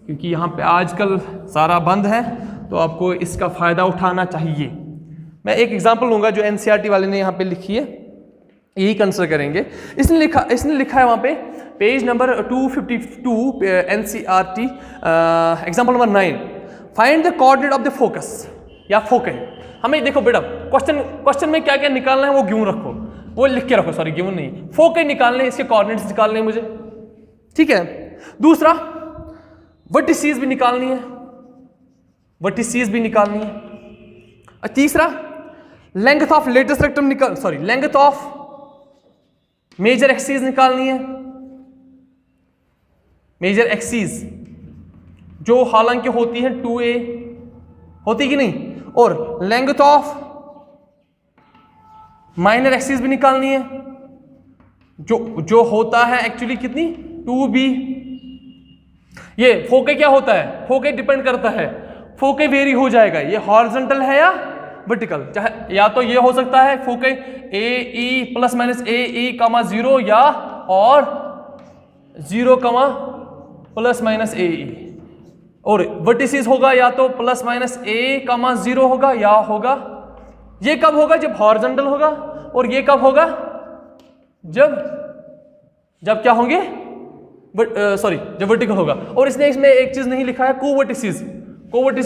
क्योंकि यहाँ पे आजकल सारा बंद है, तो आपको इसका फ़ायदा उठाना चाहिए। मैं एक एग्जांपल लूँगा जो एनसीईआरटी वाले ने यहाँ पे लिखी है, यही कंसिडर करेंगे। इसने लिखा है वहाँ पे page number 252 NCERT example number 9, find the coordinate of the focus या फोकस। हमें देखो बेटा क्वेश्चन में क्या क्या निकालना है वो गिवन रखो, वो लिख के रखो, सॉरी गिवन नहीं, फोकस निकालने, इसके कोऑर्डिनेट्स निकालने मुझे, ठीक है। दूसरा वर्टिसेस भी निकालनी है, वर्टिसेस भी निकालनी है। और तीसरा length of latus rectum length of major axis निकालनी है, मेजर एक्सिस जो हालांकि होती है 2a, होती कि नहीं, और लेंथ ऑफ माइनर एक्सिस भी निकालनी है, जो होता है एक्चुअली कितनी 2b। ये फोके क्या होता है, फोके डिपेंड करता है, फोके वेरी हो जाएगा, ये हॉरिजॉन्टल है या वर्टिकल, चाहे या तो ये हो सकता है फोके ए ई प्लस माइनस ए ई कामा 0 या और 0 कामा प्लस माइनस ए ई, और वर्टिसेस होगा या तो प्लस माइनस ए कामा 0 होगा या होगा, ये कब होगा जब हॉरिजॉन्टल होगा, और ये कब होगा जब क्या होंगे जब वर्टिकल होगा। और इसने इसमें एक चीज नहीं लिखा है, कोवर्टिसेस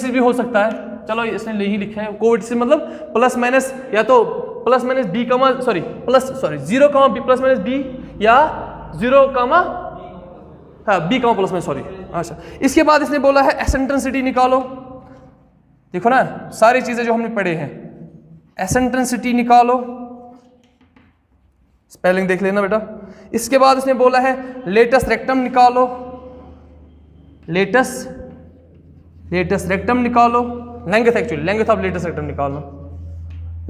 भी हो सकता है, चलो इसने नहीं लिखा है। कोवर्टिसेस मतलब प्लस माइनस या तो प्लस माइनस बी कामा 0 कामा बी प्लस माइनस बी या 0 कामा बी कामा प्लस माइनस अच्छा। इसके बाद इसने बोला है एसेंट्रिसिटी निकालो, देखो ना सारी चीजें जो हमने पढ़े हैं, एसेंट्रिसिटी निकालो, स्पेलिंग देख लेना बेटा। इसके बाद इसने बोला है लेटेस्ट रेक्टम निकालो, लेटेस्ट रेक्टम निकालो, लेंथ ऑफ लेटेस्ट रेक्टम निकालना,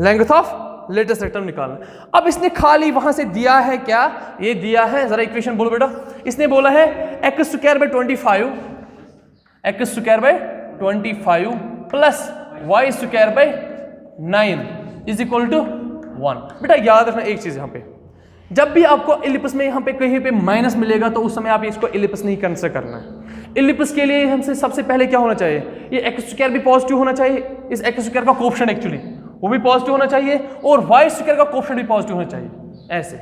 लेंथ ऑफ लेटेस्ट रेक्टम निकालना। अब इसने खाली वहां से दिया है क्या, ये दिया है, जरा इक्वेशन बोलो बेटा। इसने बोला है x square by 25 plus y square by 9 is equal to 1। बेटा याद रखना एक चीज, यहाँ पे जब भी आपको इलिप्स में यहाँ पे कहीं पे माइनस मिलेगा तो उस समय आप इसको इलिप्स नहीं कंसिडर करना है। इलिप्स के लिए हमसे सबसे पहले क्या होना चाहिए, ये एक्स स्क्वायर भी पॉजिटिव होना चाहिए, इस एक्स स्क्वायर का कोएफिशिएंट एक्चुअली वो भी पॉजिटिव होना चाहिए, और वाई स्क्वायर का कोएफिशिएंट भी पॉजिटिव होना चाहिए। ऐसे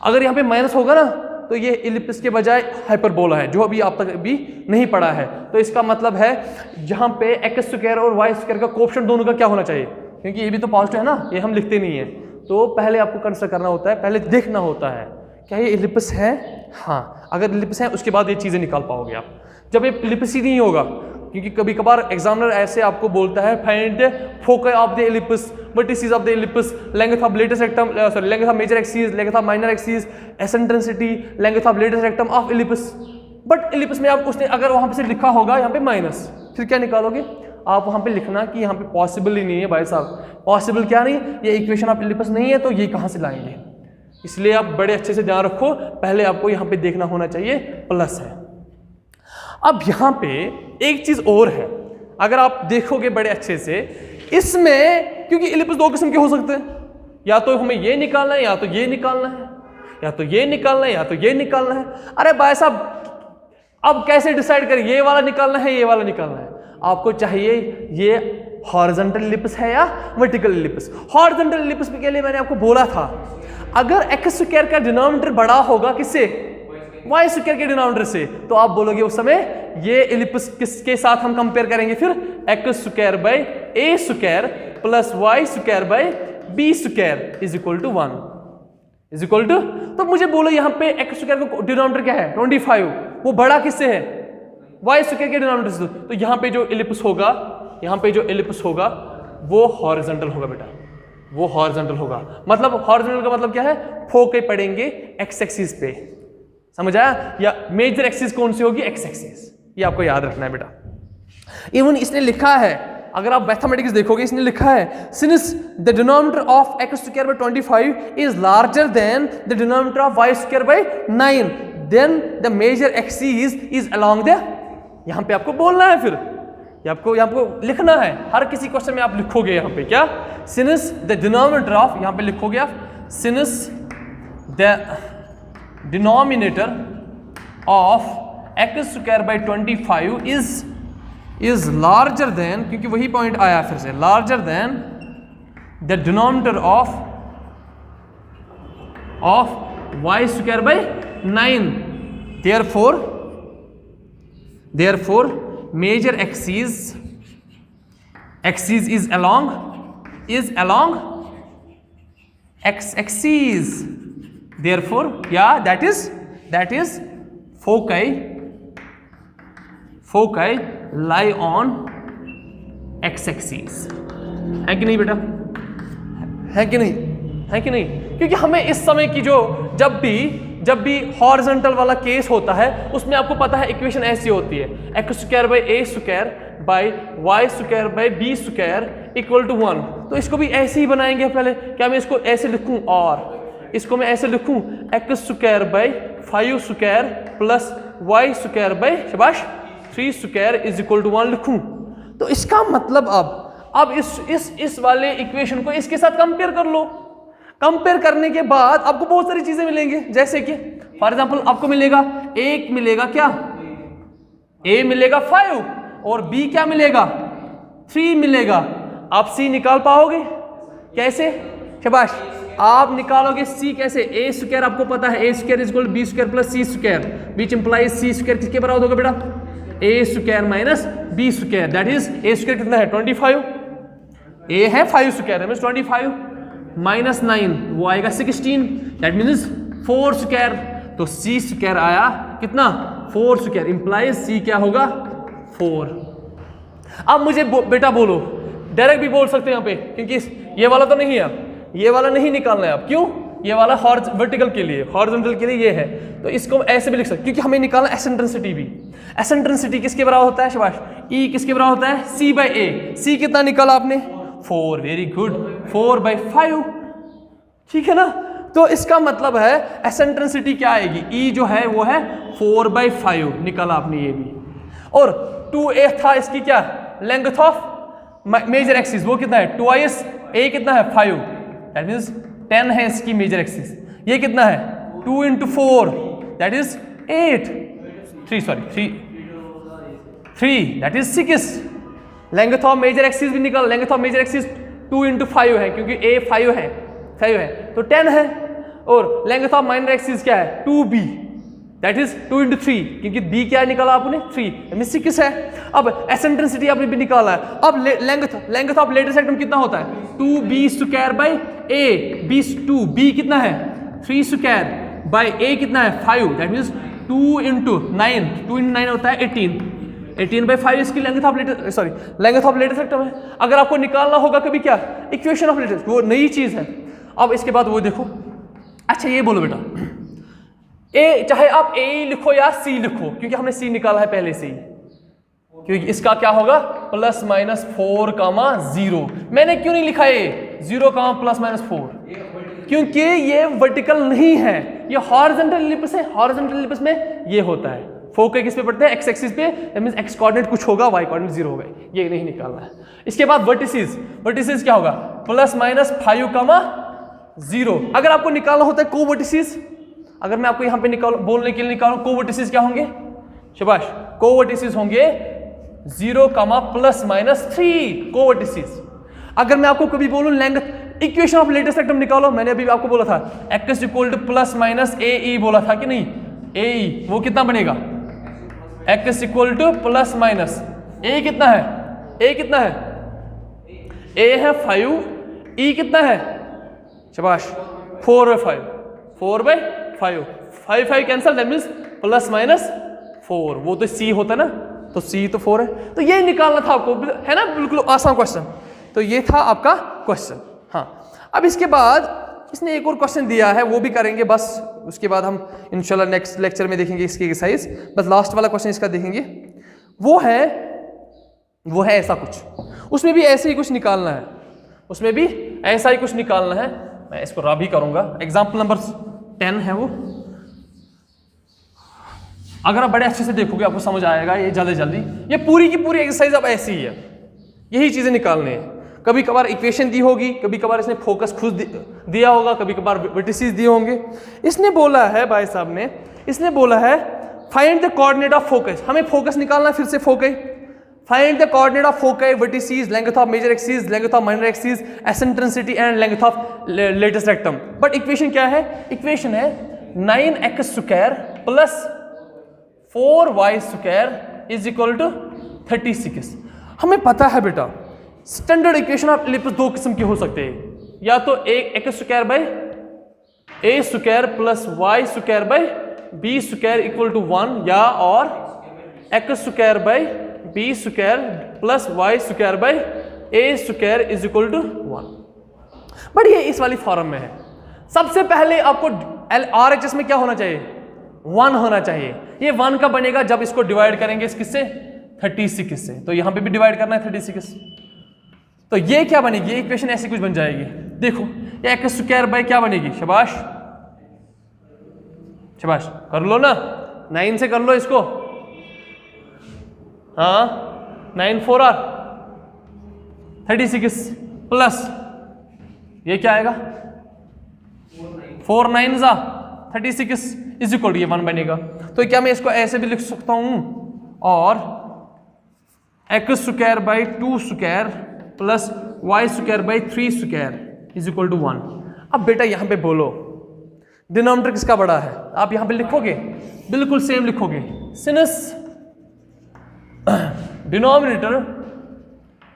अगर यहाँ पे माइनस होगा ना तो ये इलिप्स के बजाय हाइपरबोला है, जो अभी आप तक भी नहीं पढ़ा है। तो इसका मतलब है जहाँ पे एक्स स्क्वायर और वाई स्क्वायर का कोएफिशिएंट दोनों का क्या होना चाहिए, क्योंकि ये भी तो पॉजिटिव है ना, ये हम लिखते नहीं है। तो पहले आपको कंसिडर करना होता है, पहले देखना होता है क्या ये इलिप्स है, हाँ अगर इलिप्स है उसके बाद ये चीज़ें निकाल पाओगे आप। जब ये इलिप्स ही नहीं होगा, क्योंकि कभी कभार एग्जामिनर ऐसे आपको बोलता है find focus of the ellipse, vertices of the ellipse, length of latus rectum, length of major axis, length of minor axis, eccentricity, length of latus rectum of ellipse. But ellipse में आप उसने अगर वहाँ पे से लिखा होगा यहाँ पे माइनस, फिर क्या निकालोगे आप, वहाँ पे लिखना कि यहाँ पे पॉसिबल ही नहीं है भाई साहब, पॉसिबल क्या नहीं, ये इक्वेशन ऑफ इलिप्स नहीं है, तो ये कहाँ से लाएंगे। इसलिए आप बड़े अच्छे से ध्यान रखो, पहले आपको यहाँ पे देखना होना चाहिए प्लस है। अब यहाँ पे एक चीज और है, अगर आप देखोगे बड़े अच्छे से, इसमें क्योंकि इलिप्स दो किस्म के हो सकते हैं, या तो हमें ये निकालना है या तो ये निकालना है, या तो ये निकालना है या तो ये निकालना है। अरे भाई साहब अब कैसे डिसाइड करें ये वाला निकालना है ये वाला निकालना है? आपको चाहिए ये हॉरिजॉन्टल इलिप्स है या वर्टिकल इलिप्स। हॉरिजॉन्टल इलिप्स के लिए मैंने आपको बोला था अगर एक्स स्क्वायर का डिनोमिनेटर बड़ा होगा किससे, वाई स्क्वायर के डिनोमिनेटर से, तो आप बोलोगे उस समय ये इलिप्स किसके साथ हम कंपेयर करेंगे, फिर x square by a square plus y square by b square is equal to 1 is equal to. तो मुझे बोलो यहाँ पे एक्स स्क्वायर का डिनोमिनेटर क्या है 25, वो बड़ा किससे है, वाई स्क्वायर के डिनोमिनेटर से। तो यहाँ पे जो इलिप्स होगा, यहाँ पे जो इलिप्स होगा वो हॉरिजॉन्टल होगा बेटा, वो हॉरिजॉन्टल होगा। मतलब हॉरिजॉन्टल का मतलब क्या है, फोकस पड़ेंगे एक्स एक्सिस पे, समझ आया? या मेजर एक्सिस कौन सी होगी, एक्स एक्सिस, ये आपको याद रखना है बेटा। इवन इसने लिखा है, अगर आप मैथमेटिक्स देखोगे इसने लिखा है since the denominator of x square by 25 is larger than the denominator of y square by 9 then the major axis is along the. यहां पे आपको बोलना है, फिर ये आपको लिखना है, हर किसी क्वेश्चन में आप लिखोगे यहाँ पे क्या, सिंस द डिनोमिनेटर ऑफ, यहाँ पे लिखोगे आप since the denominator of x square by 25 is larger than, क्योंकि वही पॉइंट आया फिर से, larger than the denominator of y square by 9 therefore major axis is along x axis, therefore yeah that is foci lie on x axis। है कि नहीं बेटा, है कि नहीं, है कि नहीं? क्योंकि हमें इस समय की जो जब भी हॉरिजॉन्टल वाला केस होता है उसमें आपको पता है इक्वेशन ऐसी होती है, x square by a square by y square by b square equal to 1। तो इसको भी ऐसे ही बनाएंगे पहले। क्या मैं इसको ऐसे लिखूं, और इसको मैं ऐसे लिखूं x square by 5 square plus y square by शाबाश 3 स्क्वायर इज इक्वल टू 1 लिखूं। तो इसका मतलब अब इस वाले इक्वेशन को इसके साथ कंपेयर कर लो। कंपेयर करने के बाद आपको बहुत सारी चीजें मिलेंगे, जैसे कि फॉर एग्जांपल आपको मिलेगा एक मिलेगा क्या, ए मिलेगा 5 और बी क्या मिलेगा 3 मिलेगा। आप सी निकाल पाओगे कैसे, शाबाश, आप निकालोगे सी कैसे, ए स्क्वायर आपको पता है A square is equal to B square plus C square which implies C square किसके बराबर होगा बेटा, A square minus B square, that is A square कितना है 25, ए है 5 स्क्वायर मींस 25 माइनस 9 वो आएगा 16, दैट मीन्स 4 स्क्वायर। तो सी स्क्वायर आया कितना 4 स्क्वायर, इंप्लाइज सी क्या होगा 4। अब मुझे बेटा बोलो, डायरेक्ट भी बोल सकते हैं यहाँ पे, क्योंकि ये वाला तो नहीं है, ये वाला नहीं निकालना है आप, क्यों, ये वाला वर्टिकल के लिए, हॉरिजॉन्टल के लिए ये है, तो इसको ऐसे भी लिख सकते, क्योंकि हमें निकालना एसेंट्रिसिटी भी। एसेंट्रिसिटी किसके बराबर होता है शाबाश, ई किसके बराबर होता है सी बाई ए। सी कितना निकाला आपने 4, वेरी गुड, 4/5, ठीक है ना। तो इसका मतलब है एसेंट्रिसिटी क्या आएगी, ई जो है वो है 4/5 निकाला आपने ये भी। और 2a था इसकी क्या लेंथ ऑफ मेजर एक्सिस, वो कितना है 2is, a कितना है 5, दैट मीन्स 10 है इसकी मेजर एक्सिस। ये कितना है 2 × 4 that is 8, 3 that is 6। Length of major axis भी निकाल, लेंथ ऑफ मेजर एक्सिस 2 × 5 है, क्योंकि a 5 है तो 10 है। और लेंथ ऑफ माइनर एक्सिस क्या है 2b, दैट इज 2 × 3, क्योंकि b क्या निकाला आपने 3 6 है। अब एसेंट्रिसिटी आपने भी निकाला है। अब लेंथ ऑफ लेटर सेक्टम कितना होता है 2b square by a, b कितना है 3 स्क्वायर बाई a कितना है 5, दैट मीन्स 2 × 9 होता है 18/5 इसकी लेंथ ऑफ लेटर सेक्टम है। अगर आपको निकालना होगा कभी क्या इक्वेशन ऑफ लेटर, वो नई चीज है। अब इसके बाद वो देखो, अच्छा ये बोलो बेटा, ए चाहे आप ए लिखो या सी लिखो, क्योंकि हमने सी निकाला है पहले से ही, क्योंकि इसका क्या होगा +-4, 0। मैंने क्यों नहीं लिखा ए 0, +-4, क्योंकि ये वर्टिकल नहीं है, ये हॉरिजॉन्टल इलिप्स है। हॉरिजॉन्टल इलिप्स में ये होता है, फोकस किस पे पड़ते हैं एक्स एक्सिस पे, दैट मींस एक्स कोऑर्डिनेट कुछ होगा, वाई कोऑर्डिनेट 0 होगा, ये नहीं निकालना है। इसके बाद वर्टिसेस क्या होगा प्लस माइनस 5,0। अगर आपको निकालना होता है कोवर्टिसेस, अगर मैं आपको यहां पे बोलने के लिए निकालूं, कोवर्टिसेस क्या होंगे? शाबाश, कोवर्टिसेस होंगे 0, प्लस माइनस 3 कोवर्टिसेस। अगर मैं आपको कभी बोलूं length, equation of latus rectum निकालो, मैंने अभी आपको बोला था x equal two plus minus AE बोला था कि नहीं? AE वो कितना बनेगा? x equal two plus minus A कितना है? A कितना है? A है 5, E कितना है? शाबाश 4/5, 4/5, 5 cancel, that means plus minus 4। वो तो C होता है ना, तो C तो 4 है। तो ये निकालना था आपको, है ना? बिल्कुल आसान क्वेश्चन। तो ये था आपका क्वेश्चन। हाँ, अब इसके बाद इसने एक और क्वेश्चन दिया है, वो भी करेंगे बस। उसके बाद हम इंशाल्लाह नेक्स्ट लेक्चर में देखेंगे इसकी एक्सरसाइज। बस लास्ट वाला क्वेश्चन इसका देखेंगे। वो है ऐसा कुछ, उसमें भी ऐसे ही कुछ निकालना है, उसमें भी ऐसा ही कुछ निकालना है। मैं इसको रब ही करूंगा। एग्जाम्पल नंबर 10 है वो। अगर आप बड़े अच्छे से देखोगे आपको समझ आएगा ये जल्दी जल्दी। ये पूरी की पूरी एक्सरसाइज अब ऐसी ही है, यही चीजें निकालने हैं। कभी कभार इक्वेशन दी होगी, कभी कभार इसने फोकस खुद दिया होगा, कभी कभार वर्टिसेस दिए होंगे। इसने बोला है भाई साहब ने, इसने बोला है find the coordinate of focus. हमें फोकस निकालना है फिर से focus. Find the coordinate of focus, vertices, length of major axis, length of minor axis, eccentricity and length of latus rectum. But equation क्या है? इक्वेशन है 9x² plus 4y² is equal to 36। हमें पता है बेटा स्टैंडर्ड इक्वेशन ऑफ इलिप्स दो किस्म के हो सकते हैं, या तो एक x² by a² plus y² by b² equal to 1, या और x² by b² plus y² by a² is equal to 1। But ये इस वाली फॉर्म में है। सबसे पहले आपको RHS में क्या होना चाहिए? 1 होना चाहिए। ये 1 का बनेगा जब इसको डिवाइड करेंगे इस किससे? 36 से। तो यहां पे भी डिवाइड करना है 36। तो ये क्या बनेगी? इक्वेशन ऐसी कुछ बन जाएगी। देखो ये x² बाई क्या बनेगी? शाबाश शाबाश, कर लो ना, 9 से कर लो इसको। हाँ 9 4 आर 36 प्लस ये क्या आएगा? 4 9 36 इज इक्वल टू ये 1 बनेगा। तो क्या मैं इसको ऐसे भी लिख सकता हूं? और x² by 2² plus y² by 3² is equal to 1। अब बेटा यहां पे बोलो डिनोमिनेटर किसका बड़ा है? आप यहां पे लिखोगे, बिल्कुल सेम लिखोगे, since denominator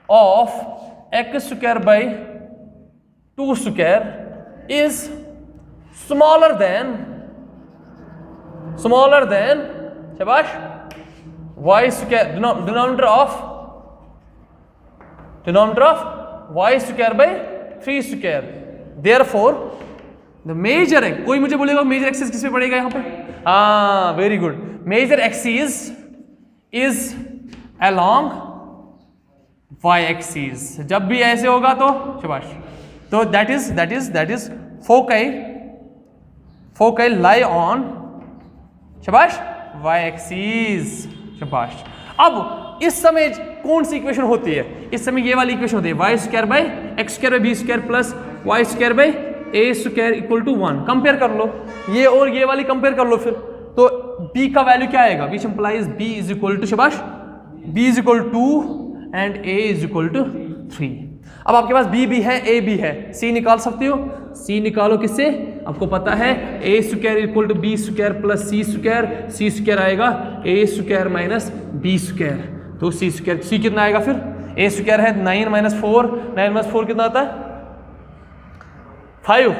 of x² by 2² is smaller than शाबाश y², denominator of y² by 3²। Therefore the major, कोई मुझे बोलेगा मेजर एक्सिस किस पे पड़ेगा यहाँ पे? हाँ very good, major axis is along y axis. जब भी ऐसे होगा तो शाबाश, तो that is foci lie on शाबाश y एक्सिस। शाबाश। अब इस समय कौन सी इक्वेशन होती है? इस समय ये वाली इक्वेशन होती है y² by x² by b² plus y² by a² equal to 1। Compare कर लो ये और ये वाली, कंपेयर कर लो फिर। तो b का वैल्यू क्या आएगा? Which implies b is equal to शाबाश b is equal to 2 and a is equal to 3। अब आपके पास b भी है a भी है, c निकाल सकते हो। c निकालो किससे? आपको पता है a² equal to b² plus c² आएगा a² माइनस b²। तो c कितना आएगा फिर? a² है 9 माइनस 4, 9 माइनस 4 कितना आता है? 5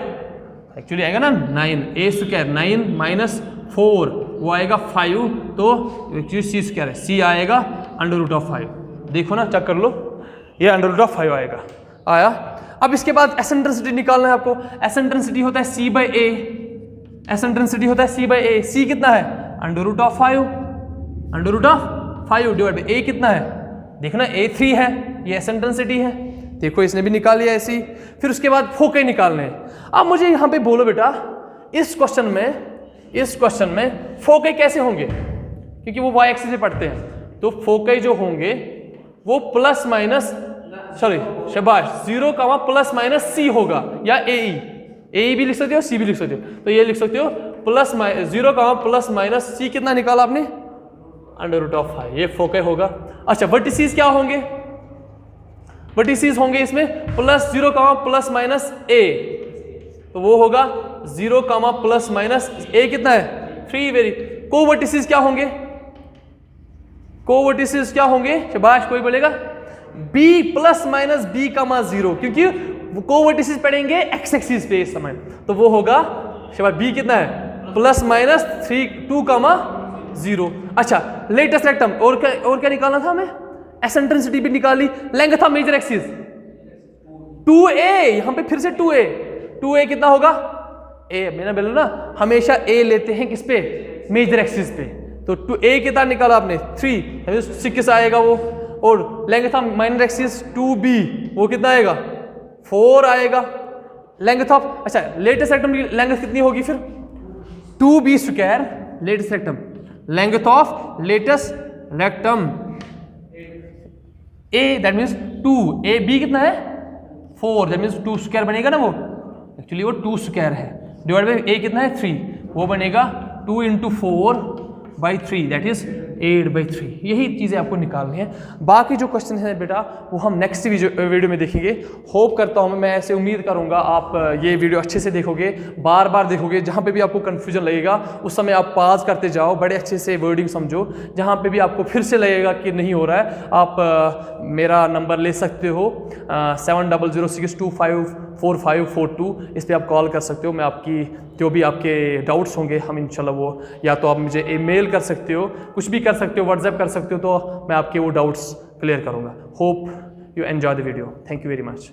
एक्चुअली आएगा ना 9, a² 9 माइनस 4 वो आएगा 5, तो एक्चुअली c² है, c आएगा √5। देखो ना, चेक कर लो, ये √5 आएगा, आया। अब इसके बाद एसेंट्रिसिटी निकालना है आपको। एसेंट्रिसिटी होता है c बाई a, एसेंट्रिसिटी होता है c बाई a। c कितना है? √5 डिवाइड बाई a कितना है? देखना a3 है, ये एसेंट्रिसिटी है। देखो इसने भी निकाल लिया ऐसी। फिर उसके बाद फोकई निकालने हैं। अब मुझे यहाँ पे बोलो बेटा, इस क्वेश्चन में फोकई कैसे होंगे? क्योंकि वो y एक्सिस से पढ़ते हैं, तो फोकई जो होंगे वो प्लस माइनस सॉरी शाबाश, 0 कामा प्लस माइनस सी होगा या ए भी लिख सकते हो, सी भी लिख सकते हो। तो ये लिख सकते हो प्लस 0 कामा प्लस माइनस सी कितना निकाला आपने, √5, ये फोके होगा। अच्छा वर्टिसेस क्या होंगे, वर्टिसेस होंगे इसमें प्लस 0 कामा प्लस माइनस ए, तो वो होगा 0 कामा प्लस माइनस ए कितना है 3। वेरी कोवर्टिसेस क्या होंगे, कोवर्टिसेस क्या होंगे शाबाश, कोई बोलेगा b प्लस माइनस b कामा 0, क्योंकि कोवर्टिसेस पढ़ेंगे एक्स एक्सिस पे इस समय, तो वो होगा शाबाश b कितना है प्लस माइनस 2 कामा 0। अच्छा लेटेस्ट रेक्टम, और क्या निकालना था हमें, एसेंट्रिसिटी भी निकाली, length of major axis 2a, यहां पे फिर से 2a कितना होगा a, मैंने बोला ना हमेशा a लेते हैं किस पे, मेजर एक्सिस पे, तो 2a कितना निकाला आपने 3, 6 आएगा वो, और length of minor axis 2b वो कितना आएगा 4 आएगा। लेंथ ऑफ, अच्छा लेटेस्ट रेक्टम की लेंथ कितनी होगी फिर 2b square, latest rectum, length of latus rectum a that means 2, a b कितना है 4, दैट मींस 2 स्क्वायर बनेगा ना, वो एक्चुअली वो 2 स्क्वायर है, डिवाइड बाई a कितना है 3, वो बनेगा 2 × 4/3 दैट इज 8/3। यही चीज़ें आपको निकालनी है। बाकी जो क्वेश्चन है बेटा वो हम नेक्स्ट वीडियो में देखेंगे। होप करता हूँ मैं ऐसे उम्मीद करूँगा आप ये वीडियो अच्छे से देखोगे, बार बार देखोगे, जहाँ पे भी आपको कन्फ्यूजन लगेगा उस समय आप पॉज करते जाओ, बड़े अच्छे से वर्डिंग समझो, जहाँ पे भी आपको फिर से लगेगा कि नहीं हो रहा है आप मेरा नंबर ले सकते हो 7006254542, इस पर आप कॉल कर सकते हो। मैं आपकी जो भी आपके डाउट्स होंगे हम इंशाल्लाह वो, या तो आप मुझे ईमेल कर सकते हो, कुछ भी कर सकते हो, व्हाट्सएप कर सकते हो, तो मैं आपके वो डाउट्स क्लियर करूँगा। Hope you enjoy the video, thank you very much.